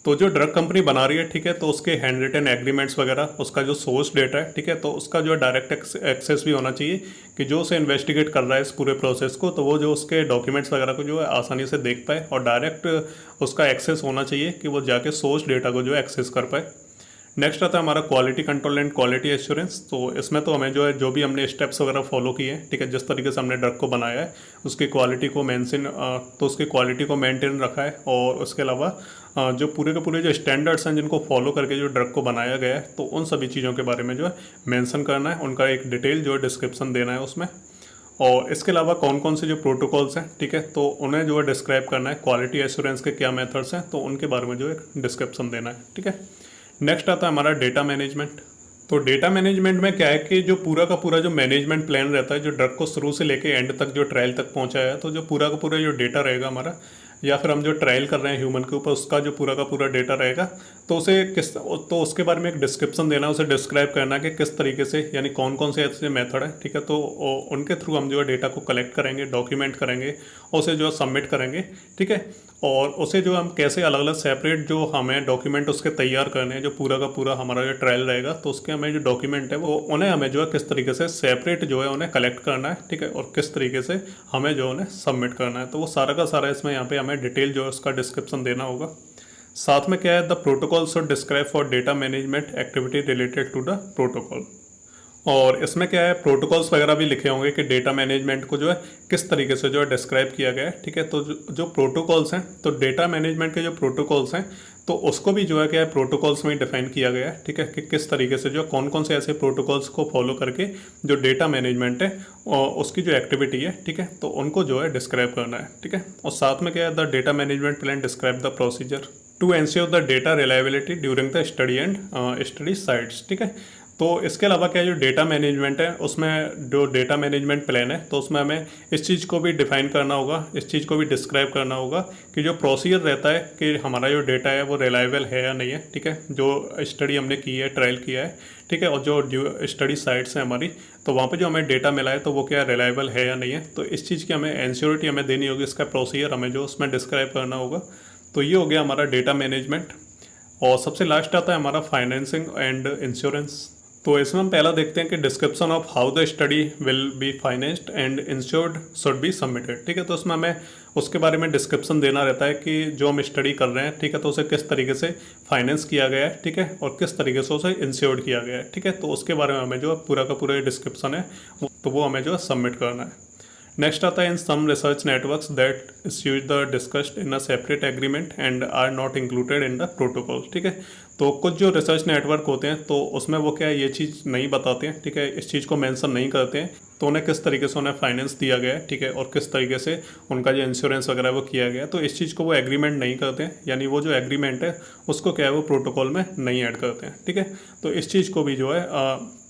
तो जो ड्रग कंपनी बना रही है, ठीक है, तो उसके हैंड रिटन एग्रीमेंट्स वगैरह, उसका जो सोर्स डेटा है, ठीक है, तो उसका जो है डायरेक्ट एक्सेस भी होना चाहिए कि जो उसे इन्वेस्टिगेट कर रहा है इस पूरे प्रोसेस को, तो वो जो उसके डॉक्यूमेंट्स वगैरह को जो है आसानी से देख पाए, और डायरेक्ट उसका एक्सेस होना चाहिए कि वो जाके सोर्स डेटा को जो है एक्सेस कर पाए। नेक्स्ट आता है हमारा quality control and quality assurance. तो इसमें तो हमें जो है जो भी हमने स्टेप्स वगैरह फॉलो किए हैं, ठीक है, जिस तरीके से हमने ड्रग को बनाया है उसकी क्वालिटी को उसकी क्वालिटी को मेंटेन रखा है, और उसके अलावा जो पूरे के पूरे जो स्टैंडर्ड्स हैं जिनको फॉलो करके जो ड्रग को बनाया गया है, तो उन सभी चीज़ों के बारे में जो है मेंशन करना है, उनका एक डिटेल जो है डिस्क्रिप्शन देना है उसमें। और इसके अलावा कौन कौन से जो प्रोटोकॉल्स हैं, ठीक है, तो उन्हें जो है डिस्क्राइब करना है, क्वालिटी एश्योरेंस के क्या मेथड्स हैं, तो उनके बारे में जो है डिस्क्रिप्शन देना है, ठीक है। नेक्स्ट आता है हमारा डेटा मैनेजमेंट। तो डेटा मैनेजमेंट में क्या है कि जो पूरा का पूरा जो मैनेजमेंट प्लान रहता है, जो ड्रग को शुरू से लेके एंड तक जो ट्रायल तक पहुंचाया है, तो जो पूरा का पूरा जो डेटा रहेगा हमारा, या फिर हम जो ट्रायल कर रहे हैं ह्यूमन के ऊपर, उसका जो पूरा का पूरा डेटा रहेगा, तो उसके बारे में एक डिस्क्रिप्शन देना, उसे डिस्क्राइब करना कि किस तरीके से, यानी कौन कौन से ऐसे मेथड है, ठीक है, तो उनके थ्रू हम जो है डेटा को कलेक्ट करेंगे, डॉक्यूमेंट करेंगे, और उसे जो है सबमिट करेंगे, ठीक है। और उसे जो हम कैसे अलग अलग सेपरेट जो हमें डॉक्यूमेंट उसके तैयार करने हैं, जो पूरा का पूरा हमारा जो ट्रायल रहेगा, तो उसके हमें जो डॉक्यूमेंट है वो उन्हें हमें जो है किस तरीके से सेपरेट जो है उन्हें कलेक्ट करना है, ठीक है, और किस तरीके से हमें जो उन्हें सबमिट करना है, तो वो सारा का सारा इसमें यहाँ पे हमें डिटेल जो है उसका डिस्क्रिप्शन देना होगा। साथ में क्या है, the protocol should describe for data management activity related to the protocol. और इसमें क्या है, प्रोटोकॉल्स वगैरह भी लिखे होंगे कि डेटा मैनेजमेंट को जो है किस तरीके से जो है डिस्क्राइब किया गया है, ठीक है। तो जो प्रोटोकॉल्स हैं, तो डेटा मैनेजमेंट के जो प्रोटोकॉल्स हैं, तो उसको भी जो है क्या है प्रोटोकॉल्स में ही डिफाइन किया गया है, ठीक है, कि किस तरीके से जो कौन कौन से ऐसे प्रोटोकॉल्स को फॉलो करके जो डेटा मैनेजमेंट है और उसकी जो एक्टिविटी है, ठीक है, तो उनको जो है डिस्क्राइब करना है, ठीक है। और साथ में क्या है, the data management plan describe the procedure to ensure the data reliability during the study and study sites, ठीक है। तो इसके अलावा क्या जो डेटा मैनेजमेंट है, उसमें जो डेटा मैनेजमेंट प्लान है, तो उसमें हमें इस चीज़ को भी डिफाइन करना होगा, इस चीज़ को भी डिस्क्राइब करना होगा कि जो प्रोसीजर रहता है कि हमारा जो डेटा है वो रिलायबल है या नहीं है, ठीक है, जो स्टडी हमने की है, ट्रायल किया है, ठीक है, और जो स्टडी साइट्स हैं हमारी, तो वहाँ पे जो हमें डेटा मिला है तो वो क्या रिलायबल है या नहीं है, तो इस चीज़ की हमें एंश्योरिटी हमें देनी होगी, इसका प्रोसीजर हमें जो उसमें डिस्क्राइब करना होगा। तो ये हो गया हमारा डेटा मैनेजमेंट। और सबसे लास्ट आता है हमारा फाइनेंसिंग एंड इंश्योरेंस। तो इसमें हम पहला देखते हैं कि description of how the study will be financed and insured should be submitted, ठीक है। तो उसमें हमें उसके बारे में डिस्क्रिप्शन देना रहता है कि जो हम स्टडी कर रहे हैं, ठीक है, तो उसे किस तरीके से फाइनेंस किया गया है, ठीक है, और किस तरीके से उसे इंश्योर्ड किया गया है, ठीक है, तो उसके बारे में हमें जो पूरा का पूरा डिस्क्रिप्शन है तो वो हमें जो है सबमिट करना है। नेक्स्ट आता है in some research networks that issues the discussed in a separate agreement and are not included in the protocol, ठीक है। तो कुछ जो रिसर्च नेटवर्क होते हैं तो उसमें वो क्या है ये चीज़ नहीं बताते हैं, ठीक है, इस चीज़ को मेंशन नहीं करते हैं, तो उन्हें किस तरीके से उन्हें फाइनेंस दिया गया है, ठीक है, और किस तरीके से उनका जो इंश्योरेंस वगैरह वो किया गया है, तो इस चीज़ को वो एग्रीमेंट नहीं करते हैं, यानी वो जो एग्रीमेंट है उसको क्या है वो प्रोटोकॉल में नहीं ऐड करते हैं, ठीक है। तो इस चीज़ को भी जो है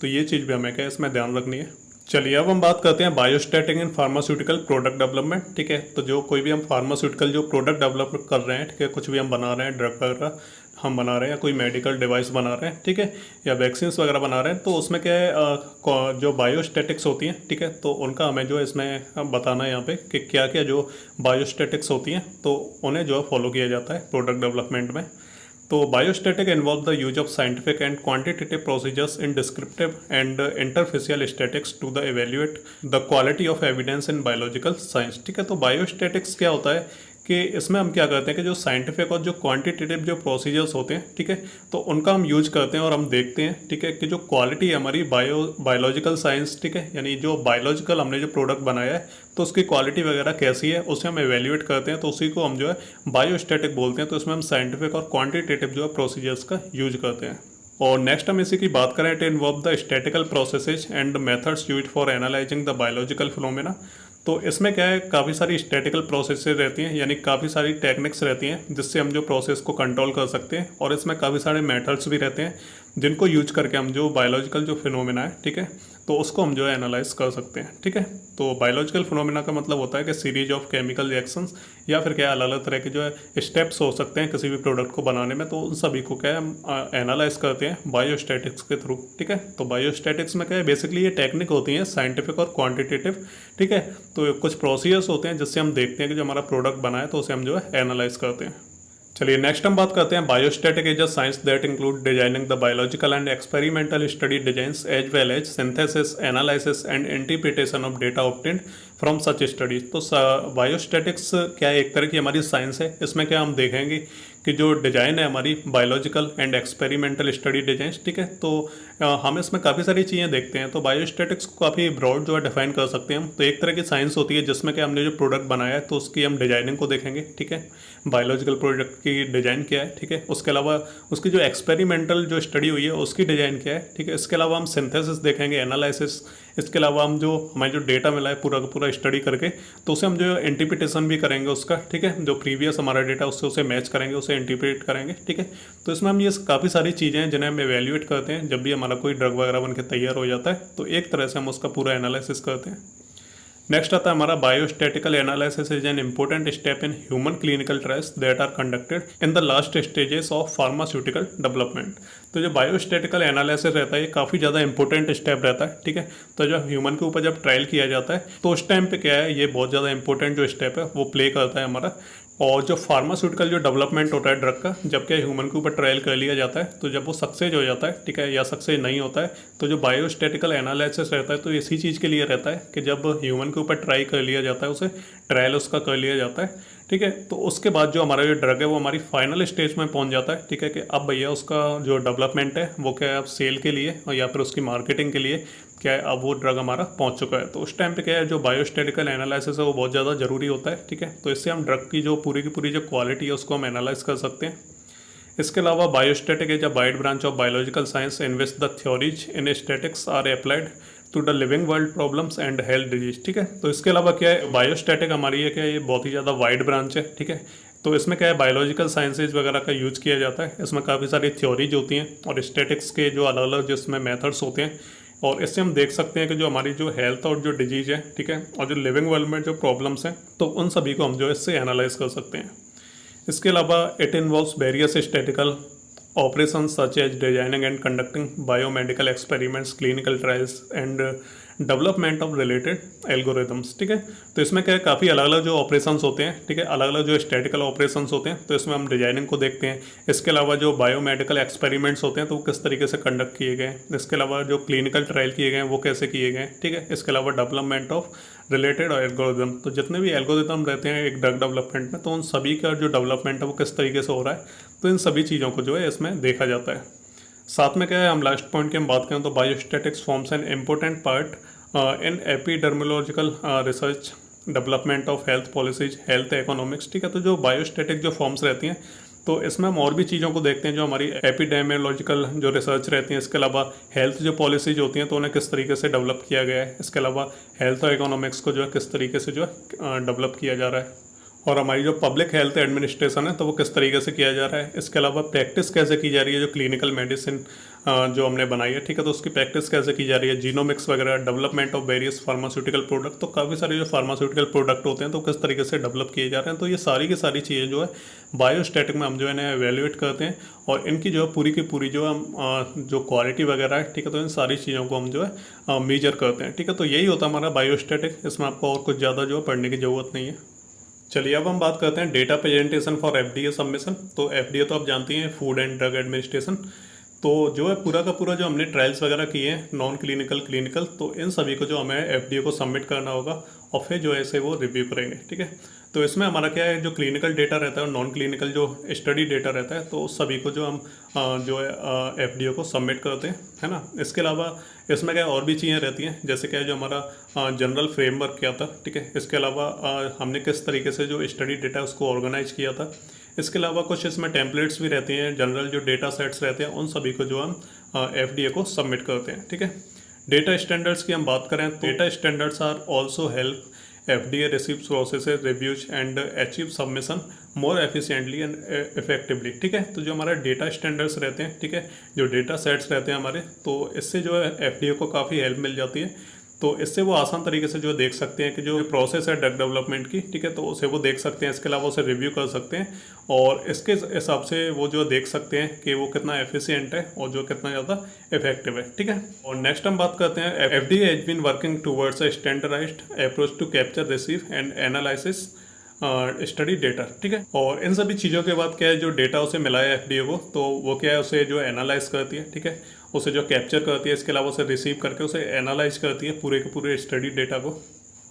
तो ये चीज़ भी हमें क्या है इसमें ध्यान रखनी है। चलिए अब हम बात करते हैं biostatic in pharmaceutical product development, ठीक है। तो जो कोई भी हम फार्मास्यूटिकल जो प्रोडक्ट डेवलप कर रहे हैं, ठीक है, कुछ भी हम बना रहे हैं, ड्रग वगैरह हम बना रहे हैं, या कोई मेडिकल डिवाइस बना रहे हैं, ठीक है, या वैक्सीन्स वगैरह बना रहे हैं, तो उसमें क्या है जो बायोस्टैटिक्स होती हैं, ठीक है, तो उनका हमें जो इसमें बताना है यहाँ पे कि क्या क्या जो बायोस्टैटिक्स होती हैं तो उन्हें जो है फॉलो किया जाता है प्रोडक्ट डेवलपमेंट में। तो biostatic involve the use of scientific and quantitative procedures in descriptive and interfacial statics to the evaluate the quality of evidence in biological science, ठीक है। तो बायोस्टैटिक्स क्या होता है कि इसमें हम क्या करते हैं कि जो साइंटिफिक और जो क्वांटिटेटिव जो प्रोसीजर्स होते हैं, ठीक है, तो उनका हम यूज करते हैं और हम देखते हैं, ठीक है, कि जो क्वालिटी है हमारी बायोलॉजिकल साइंस, ठीक है, यानी जो बायोलॉजिकल हमने जो प्रोडक्ट बनाया है तो उसकी क्वालिटी वगैरह कैसी है उसे हम एवेल्युएट करते हैं, तो उसी को हम जो है बायोस्टैटिक बोलते हैं। तो इसमें हम साइंटिफिक और क्वांटिटेटिव जो है प्रोसीजर्स का यूज करते हैं। और नेक्स्ट हम इसी की बात करें तो involve the statistical processes and methods use for analysing the biological phenomena. तो इसमें क्या है काफ़ी सारी स्टैटिकल प्रोसेसेस रहती हैं, यानी काफ़ी सारी टेक्निक्स रहती हैं जिससे हम जो प्रोसेस को कंट्रोल कर सकते हैं, और इसमें काफ़ी सारे मेथड्स भी रहते हैं जिनको यूज करके हम जो बायोलॉजिकल जो फिनोमेना है, ठीक है, तो उसको हम जो है एनालाइज कर सकते हैं, ठीक है। तो बायोलॉजिकल फिनोमेना का मतलब होता है कि सीरीज ऑफ केमिकल रिएक्शंस या फिर क्या अलग अलग तरह के जो है स्टेप्स हो सकते हैं किसी भी प्रोडक्ट को बनाने में, तो उन सभी को क्या है हम एनालाइज करते हैं बायोस्टैटिक्स के थ्रू, ठीक है। तो बायोस्टैटिक्स में क्या है बेसिकली ये टेक्निक होती है साइंटिफिक और क्वांटिटेटिव, ठीक है। तो कुछ प्रोसीजर्स होते हैं जिससे हम देखते हैं कि जो हमारा प्रोडक्ट बना है तो उसे हम जो है एनालाइज करते हैं। चलिए नेक्स्ट हम बात करते हैं biostatic is a science that include designing the biological and experimental study designs as well as synthesis analysis and interpretation of data obtained from such studies. तो बायोस्टैटिक्स क्या है, एक तरह की हमारी साइंस है। इसमें क्या हम देखेंगे कि जो डिज़ाइन है हमारी biological and experimental study design, ठीक है। तो हम इसमें काफ़ी सारी चीज़ें देखते हैं। तो बायोस्टैटिक्स को काफ़ी ब्रॉड जो है डिफाइन कर सकते हैं हम। तो एक तरह की साइंस होती है जिसमें कि हमने जो प्रोडक्ट बनाया है तो उसकी हम डिजाइनिंग को देखेंगे, ठीक है। बायोलॉजिकल प्रोडक्ट की डिज़ाइन क्या है, ठीक है। उसके अलावा उसकी जो एक्सपेरिमेंटल जो स्टडी हुई है उसकी डिज़ाइन क्या है, ठीक है। इसके अलावा हम सिंथेसिस देखेंगे, एनालिसिस। इसके अलावा हम जो हमें जो डेटा मिला है पूरा का पूरा स्टडी करके तो उसे हम जो इंटरप्रिटेशन भी करेंगे उसका, ठीक है। जो प्रीवियस हमारा डेटा उससे उसे मैच करेंगे, उसे इंटरप्रेट करेंगे, ठीक है। तो इसमें हम ये काफ़ी सारी चीज़ें हैं जिन्हें हम एवेल्यूएट करते हैं जब भी हमारा कोई ड्रग वगैरह बन के तैयार हो जाता है। तो एक तरह से हम उसका पूरा एनालिसिस करते हैं। नेक्स्ट आता है हमारा biostatistical analysis is an important step in human clinical trials that are conducted in the last stages of pharmaceutical development. तो जो बायोस्टैटिकल एनालिसिस रहता है ये काफ़ी ज़्यादा इंपॉर्टेंट स्टेप रहता है, ठीक है। तो जब ह्यूमन के ऊपर जब ट्रायल किया जाता है तो उस टाइम पे क्या है, ये बहुत ज़्यादा इंपॉर्टेंट जो स्टेप है वो प्ले करता है हमारा। और जो फार्मास्यूटिकल जो डेवलपमेंट होता है ड्रग का, जब क्या ह्यूमन के ऊपर ट्रायल कर लिया जाता है तो जब वो सक्सेस हो जाता है, ठीक है, या सक्सेस नहीं होता है तो जो बायोस्टैटिकल एनालिसिस रहता है तो इसी चीज़ के लिए रहता है कि जब ह्यूमन के ऊपर ट्राई कर लिया जाता है, उसे ट्रायल उसका कर लिया जाता है, ठीक है। तो उसके बाद जो हमारा जो ड्रग है वो हमारी फाइनल स्टेज में पहुंच जाता है, ठीक है। कि अब भैया उसका जो डेवलपमेंट है वो क्या है, अब सेल के लिए और या फिर उसकी मार्केटिंग के लिए क्या है, अब वो ड्रग हमारा पहुंच चुका है। तो उस टाइम पे क्या है, जो बायोस्टैटिकल एनालिसिस है वो बहुत ज़्यादा ज़रूरी होता है, ठीक है। तो इससे हम ड्रग की पूरी की पूरी जो क्वालिटी है उसको हम एनालाइज कर सकते हैं। इसके अलावा biostatic is a wide branch of biological science in which the theories in statics are applied to the living world problems and health disease, ठीक है। तो इसके अलावा क्या है, बायोस्टैटिक हमारी है क्या, ये बहुत ही ज़्यादा वाइड ब्रांच है, ठीक है। तो इसमें क्या है, बायोलॉजिकल साइंसेज वगैरह का यूज किया जाता है। इसमें काफ़ी सारी थ्योरीज होती हैं और स्टैटिक्स के जो अलग अलग जिसमें मेथड्स होते हैं। और इससे हम देख सकते हैं कि जो हमारी जो हेल्थ और जो डिजीज है, ठीक है, और जो लिविंग वर्ल्ड में जो प्रॉब्लम्स हैं तो उन सभी को हम जो है इससे एनालाइज कर सकते हैं। इसके अलावा it involves various statistical operations such as designing and conducting biomedical experiments, clinical trials and development of related algorithms, ठीक है। तो इसमें क्या है, काफ़ी अलग अलग जो ऑपरेशंस होते हैं, ठीक है, अलग अलग जो स्टैटिकल ऑपरेशंस होते हैं तो इसमें हम डिजाइनिंग को देखते हैं। इसके अलावा जो बायोमेडिकल एक्सपेरिमेंट्स होते हैं तो वो किस तरीके से कंडक्ट किए गए हैं। इसके अलावा जो क्लिनिकल ट्रायल किए गए हैं वो कैसे किए गए हैं, ठीक है। इसके अलावा डेवलपमेंट ऑफ रिलेटेड एल्गोरिदम, तो जितने भी एल्गोरिदम रहते हैं एक ड्रग डेवलपमेंट में तो उन सभी का जो डेवलपमेंट है वो किस तरीके से हो रहा है, तो इन सभी चीज़ों को जो है इसमें देखा जाता है। साथ में क्या है, हम लास्ट पॉइंट की हम बात करें तो biostatistics forms an important part in epidemiological research development of health policies health economics, ठीक है। तो जो बायोस्टैटिक जो फॉर्म्स रहती हैं तो इसमें हम और भी चीज़ों को देखते हैं जो हमारी एपिडेमियोलॉजिकल जो रिसर्च रहती हैं। इसके अलावा हेल्थ जो पॉलिसीज होती हैं तो उन्हें किस तरीके से डेवलप किया गया है। इसके अलावा हेल्थ और इकोनॉमिक्स को जो है किस तरीके से जो है डेवलप किया जा रहा है। और हमारी जो पब्लिक हेल्थ एडमिनिस्ट्रेशन है तो वो किस तरीके से किया जा रहा है। इसके अलावा प्रैक्टिस कैसे की जा रही है, जो क्लिनिकल मेडिसिन जो हमने बनाई है, ठीक है, तो उसकी प्रैक्टिस कैसे की जा रही है। जीनोमिक्स वगैरह, development of various pharmaceutical product, तो काफ़ी सारे जो फार्मास्यूटिकल प्रोडक्ट होते हैं तो किस तरीके से डेवलप किए जा रहे हैं। तो ये सारी की सारी चीज़ें जो है बायोस्टैटिक में हम जो है इन्हें एवेल्यूएट करते हैं और इनकी जो है पूरी की पूरी जो हम जो क्वालिटी वगैरह है, ठीक है, तो इन सारी चीज़ों को हम जो है मेजर करते हैं, ठीक है। तो यही होता है हमारा बायोस्टैटिक। इसमें आपको और कुछ ज़्यादा जो है पढ़ने की ज़रूरत नहीं है। चलिए अब हम बात करते हैं data presentation for FDA submission. तो एफडीए तो आप जानती हैं, फूड एंड ड्रग एडमिनिस्ट्रेशन। तो जो है पूरा का पूरा जो हमने ट्रायल्स वगैरह किए हैं नॉन क्लिनिकल क्लिनिकल, तो इन सभी को जो हमें एफडीए को सबमिट करना होगा और फिर जो है इसे वो रिव्यू करेंगे, ठीक है। तो इसमें हमारा क्या है, जो क्लिनिकल डेटा रहता है और नॉन क्लिनिकल जो स्टडी डेटा रहता है तो सभी को जो हम जो है एफडीए को सबमिट करते हैं, है ना। इसके अलावा इसमें क्या और भी चीज़ें रहती हैं, जैसे क्या जो हमारा जनरल फ्रेमवर्क क्या था, ठीक है। इसके अलावा हमने किस तरीके से जो स्टडी डेटा है उसको ऑर्गेनाइज किया था। इसके अलावा कुछ इसमें टेम्पलेट्स भी रहते हैं, जनरल जो डेटा सेट्स रहते हैं उन सभी को जो हम एफडीए को सबमिट करते हैं, ठीक है। डेटा स्टैंडर्ड्स की हम बात करें तो data standards are also help FDA receives processes reviews and achieve submission more efficiently and effectively, ठीक है। तो जो हमारा डेटा स्टैंडर्ड्स रहते हैं, ठीक है, जो डेटा सेट्स रहते हैं हमारे, तो इससे जो है FDA को काफ़ी हेल्प मिल जाती है। तो इससे वो आसान तरीके से जो देख सकते हैं कि जो प्रोसेस है ड्रग डेवलपमेंट की, ठीक है, तो उसे वो देख सकते हैं। इसके अलावा उसे रिव्यू कर सकते हैं और इसके हिसाब से वो जो देख सकते हैं कि वो कितना एफिशिएंट है और जो कितना ज़्यादा इफेक्टिव है, ठीक है। और नेक्स्ट हम बात करते हैं FDA has been working towards a standardized approach to capture, receive and analysis study data, ठीक है। और इन सभी चीज़ों के बाद क्या है, जो डेटा उसे मिला है एफडीए को, तो वो क्या है, उसे जो एनालाइज करती है, ठीक है, उसे जो कैप्चर करती है, इसके अलावा उसे रिसीव करके उसे एनालाइज करती है पूरे के पूरे स्टडी डेटा को।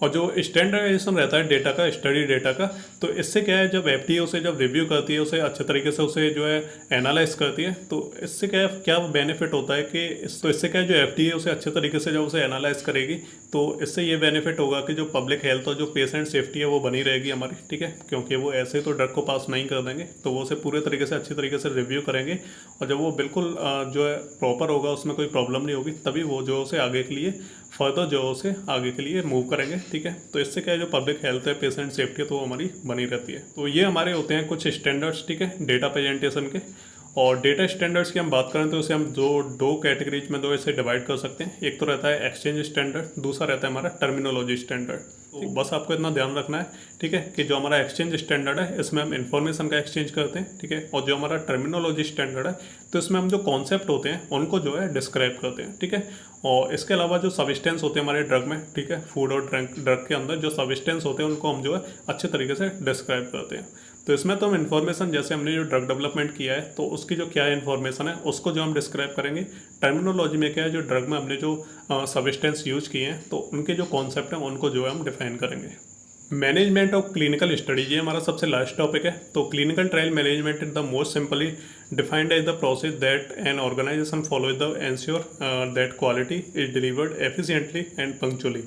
और जो स्टैंडर्डाइजेशन रहता है डेटा का, स्टडी डेटा का, तो इससे क्या है, जब एफडीए उसे जब रिव्यू करती है, उसे अच्छे तरीके से उसे जो है एनालाइज करती है, तो इससे क्या है, क्या बेनिफिट होता है कि तो इससे क्या है, जो एफडीए उसे अच्छे तरीके से जब उसे एनालाइज करेगी, तो इससे ये बेनिफिट होगा कि जो पब्लिक हेल्थ और जो पेशेंट सेफ्टी है वो बनी रहेगी हमारी, ठीक है, क्योंकि वो ऐसे तो ड्रग को पास नहीं कर देंगे, तो वो उसे पूरे तरीके से अच्छी तरीके से रिव्यू करेंगे, और जब वो बिल्कुल जो है प्रॉपर होगा, उसमें कोई प्रॉब्लम नहीं होगी, तभी वो जो उसे आगे के लिए फर्दर जो उसे आगे के लिए मूव करेंगे, ठीक है। तो इससे क्या है, जो पब्लिक हेल्थ है, पेशेंट सेफ्टी है, तो वो हमारी बनी रहती है। तो ये हमारे होते हैं कुछ स्टैंडर्ड्स, ठीक है, डेटा प्रेजेंटेशन के। और डेटा स्टैंडर्ड्स की हम बात करें तो इसे हम दो कैटेगरीज में दो ऐसे डिवाइड कर सकते हैं। एक तो रहता है एक्सचेंज स्टैंडर्ड, दूसरा रहता है हमारा टर्मिनोलॉजी स्टैंडर्ड। तो बस आपको इतना ध्यान रखना है, ठीक है, कि जो हमारा एक्सचेंज स्टैंडर्ड है, इसमें हम इन्फॉर्मेशन का एक्सचेंज करते हैं, ठीक है, और जो हमारा टर्मिनोलॉजी स्टैंडर्ड है, तो इसमें हम जो कॉन्सेप्ट होते हैं उनको जो है डिस्क्राइब करते हैं, ठीक है। और इसके अलावा जो सब्सटेंस होते हैं हमारे ड्रग में, ठीक है, फूड और ड्रग के अंदर जो सब्सटेंस होते हैं उनको हम जो है अच्छे तरीके से डिस्क्राइब करते हैं। तो इसमें तो हम इन्फॉर्मेशन, जैसे हमने जो ड्रग डेवलपमेंट किया है, तो उसकी जो क्या इन्फॉर्मेशन है उसको जो हम डिस्क्राइब करेंगे। टर्मिनोलॉजी में क्या है, जो ड्रग में हमने जो सब्सटेंस यूज किए हैं, तो उनके जो कॉन्सेप्ट हैं उनको जो है हम डिफाइन करेंगे। मैनेजमेंट ऑफ क्लिनिकल स्टडी, ये हमारा सबसे लास्ट टॉपिक है। तो clinical trial management is the most simply defined as the process that an organization follow the ensure that quality is delivered efficiently and punctually.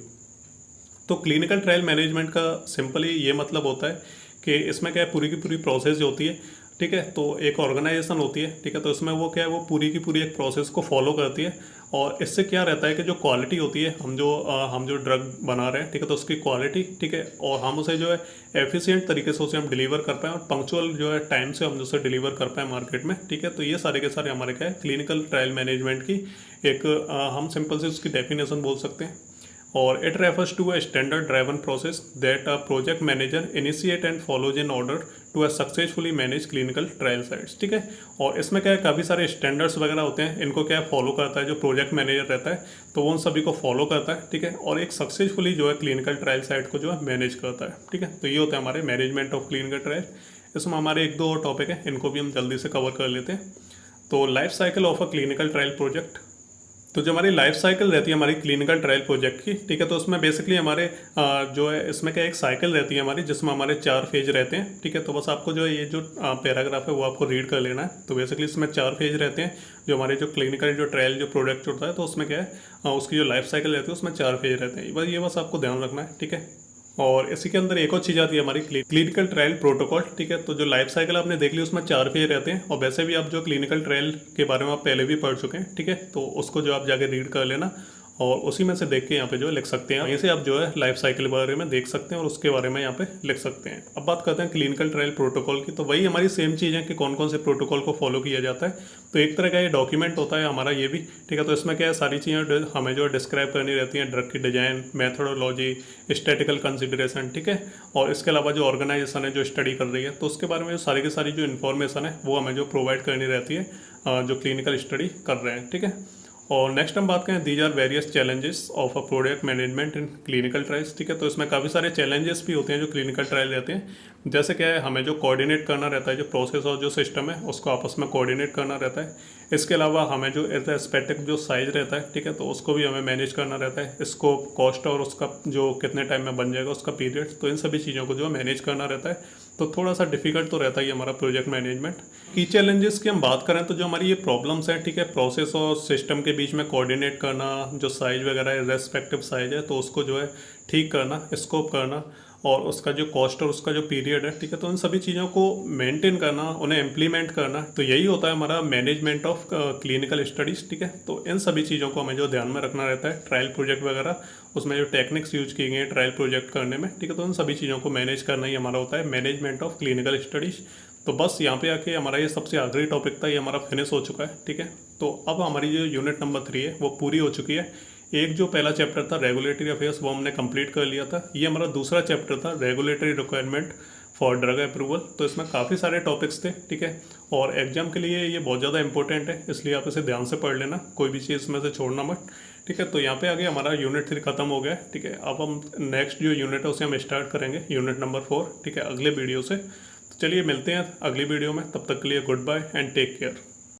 तो क्लिनिकल ट्रायल मैनेजमेंट का सिंपली ये मतलब होता है कि इसमें क्या है, पूरी की पूरी प्रोसेस जो होती है, ठीक है, तो एक ऑर्गेनाइजेशन होती है, ठीक है, तो इसमें वो क्या है, वो पूरी की पूरी एक प्रोसेस को फॉलो करती है। और इससे क्या रहता है कि जो क्वालिटी होती है, हम जो ड्रग बना रहे हैं, ठीक है, तो उसकी क्वालिटी, ठीक है, और हम उसे जो है एफिशिएंट तरीके से उसे हम डिलीवर कर पाएँ, और पंक्चुअल जो है टाइम से हम उसे डिलीवर कर पाएँ मार्केट में, ठीक है। तो ये सारे के सारे हमारे क्या है, क्लिनिकल ट्रायल मैनेजमेंट की एक हम सिंपल से उसकी डेफिनेशन बोल सकते हैं। और it refers to a standard driven process that a project manager initiate and follows in order to successfully manage clinical trial sites, ठीक है। और इसमें क्या है, काफ़ी सारे स्टैंडर्ड्स वगैरह होते हैं, इनको क्या फॉलो करता है जो प्रोजेक्ट मैनेजर रहता है, तो वो उन सभी को फॉलो करता है, ठीक है, और एक सक्सेसफुली जो है क्लिनिकल ट्रायल साइट को जो है मैनेज करता है, ठीक है। तो ये होता है हमारे मैनेजमेंट ऑफ क्लिनिकल ट्रायल। इसमें हमारे एक दो और टॉपिक है, इनको भी हम जल्दी से कवर कर लेते हैं। तो life cycle of a clinical trial project, तो जो हमारी लाइफ साइकिल रहती है हमारी क्लिनिकल ट्रायल प्रोजेक्ट की, ठीक है, तो उसमें बेसिकली हमारे जो है इसमें क्या एक साइकिल रहती है हमारी, जिसमें हमारे 4 फेज रहते हैं, ठीक है। तो बस आपको जो है ये जो पैराग्राफ है वो आपको रीड कर लेना है। तो बेसिकली इसमें 4 फेज रहते हैं, जो हमारे जो क्लिनिकल जो ट्रायल जो प्रोडक्ट होता है, तो उसमें क्या है, उसकी जो लाइफ साइकिल रहती है उसमें 4 फेज रहते हैं। ये बस आपको ध्यान रखना है, ठीक है। और इसी के अंदर एक और चीज़ आती है हमारी क्लिनिकल ट्रायल प्रोटोकॉल, ठीक है। तो जो लाइफ साइकिल आपने देख ली उसमें 4 फेज रहते हैं, और वैसे भी आप जो क्लिनिकल ट्रायल के बारे में आप पहले भी पढ़ चुके हैं, ठीक है, तो उसको जो आप जाके रीड कर लेना, और उसी में से देख के यहाँ पे जो है लिख सकते हैं। यहीं से आप जो है लाइफ साइकिल के बारे में देख सकते हैं और उसके बारे में यहाँ पे लिख सकते हैं। अब बात करते हैं क्लिनिकल ट्रायल प्रोटोकॉल की, तो वही हमारी सेम चीज़ है कि कौन कौन से प्रोटोकॉल को फॉलो किया जाता है। तो एक तरह का ये डॉक्यूमेंट होता है हमारा ये भी, ठीक है। तो इसमें क्या है, सारी चीज़ें हमें जो है डिस्क्राइब करनी रहती हैं, ड्रग की डिजाइन, मैथडोलॉजी, स्टैटिकल कंसिडरेशन, ठीक है, और इसके अलावा जो ऑर्गेनाइजेशन है जो स्टडी कर रही है, तो उसके बारे में सारी की सारी जो इन्फॉर्मेशन है वो हमें जो प्रोवाइड करनी रहती है जो क्लिनिकल स्टडी कर रहे हैं, ठीक है। और नेक्स्ट हम बात करें, these are various challenges of a product management in clinical trials, ठीक है। तो इसमें काफ़ी सारे चैलेंजेस भी होते हैं जो क्लिनिकल ट्रायल रहते हैं। जैसे क्या है, हमें जो कोऑर्डिनेट करना रहता है, जो प्रोसेस और जो सिस्टम है उसको आपस में कोऑर्डिनेट करना रहता है। इसके अलावा हमें जो रिस्पेक्टिव जो साइज रहता है, ठीक है, तो उसको भी हमें मैनेज करना रहता है। स्कोप, कॉस्ट और उसका जो कितने टाइम में बन जाएगा उसका पीरियड, तो इन सभी चीज़ों को जो मैनेज करना रहता है। तो थोड़ा सा डिफिकल्ट तो रहता ही हमारा प्रोजेक्ट मैनेजमेंट। की चैलेंजेस की हम बात करें तो जो हमारी ये प्रॉब्लम्स हैं, ठीक है, प्रोसेस और सिस्टम के बीच में कोऑर्डिनेट करना, जो साइज वगैरह है, रेस्पेक्टिव साइज है, तो उसको जो है ठीक करना, स्कोप करना, और उसका जो कॉस्ट और उसका जो पीरियड है, ठीक है, तो इन सभी चीज़ों को मेंटेन करना, उन्हें इम्प्लीमेंट करना, तो यही होता है हमारा मैनेजमेंट ऑफ क्लिनिकल स्टडीज़, ठीक है। तो इन सभी चीज़ों को हमें जो ध्यान में रखना रहता है ट्रायल प्रोजेक्ट वगैरह, उसमें जो टेक्निक्स यूज की गई हैं ट्रायल प्रोजेक्ट करने में, ठीक है, तो इन सभी चीज़ों को मैनेज करना ही हमारा होता है मैनेजमेंट ऑफ क्लिनिकल स्टडीज़। तो बस यहाँ पे आके हमारा ये सबसे आखिरी टॉपिक था, ये हमारा फिनिश हो चुका है, ठीक है। तो अब हमारी जो यूनिट नंबर 3 है वो पूरी हो चुकी है। एक जो पहला चैप्टर था रेगुलेटरी अफेयर्स, वो हमने कंप्लीट कर लिया था। ये हमारा दूसरा चैप्टर था regulatory requirement for drug approval. तो इसमें काफ़ी सारे टॉपिक्स थे, ठीक है, और एग्जाम के लिए ये बहुत ज़्यादा इंपॉर्टेंट है, इसलिए आप इसे ध्यान से पढ़ लेना, कोई भी चीज़ इसमें से छोड़ना मत, ठीक है, तो यहाँ पे आगे हमारा यूनिट 3 खत्म हो गया है। ठीक है, अब हम नेक्स्ट जो यूनिट है उसे हम स्टार्ट करेंगे, यूनिट नंबर 4। ठीक है, अगले वीडियो से। तो चलिए मिलते हैं अगली वीडियो में, तब तक के लिए goodbye and take care.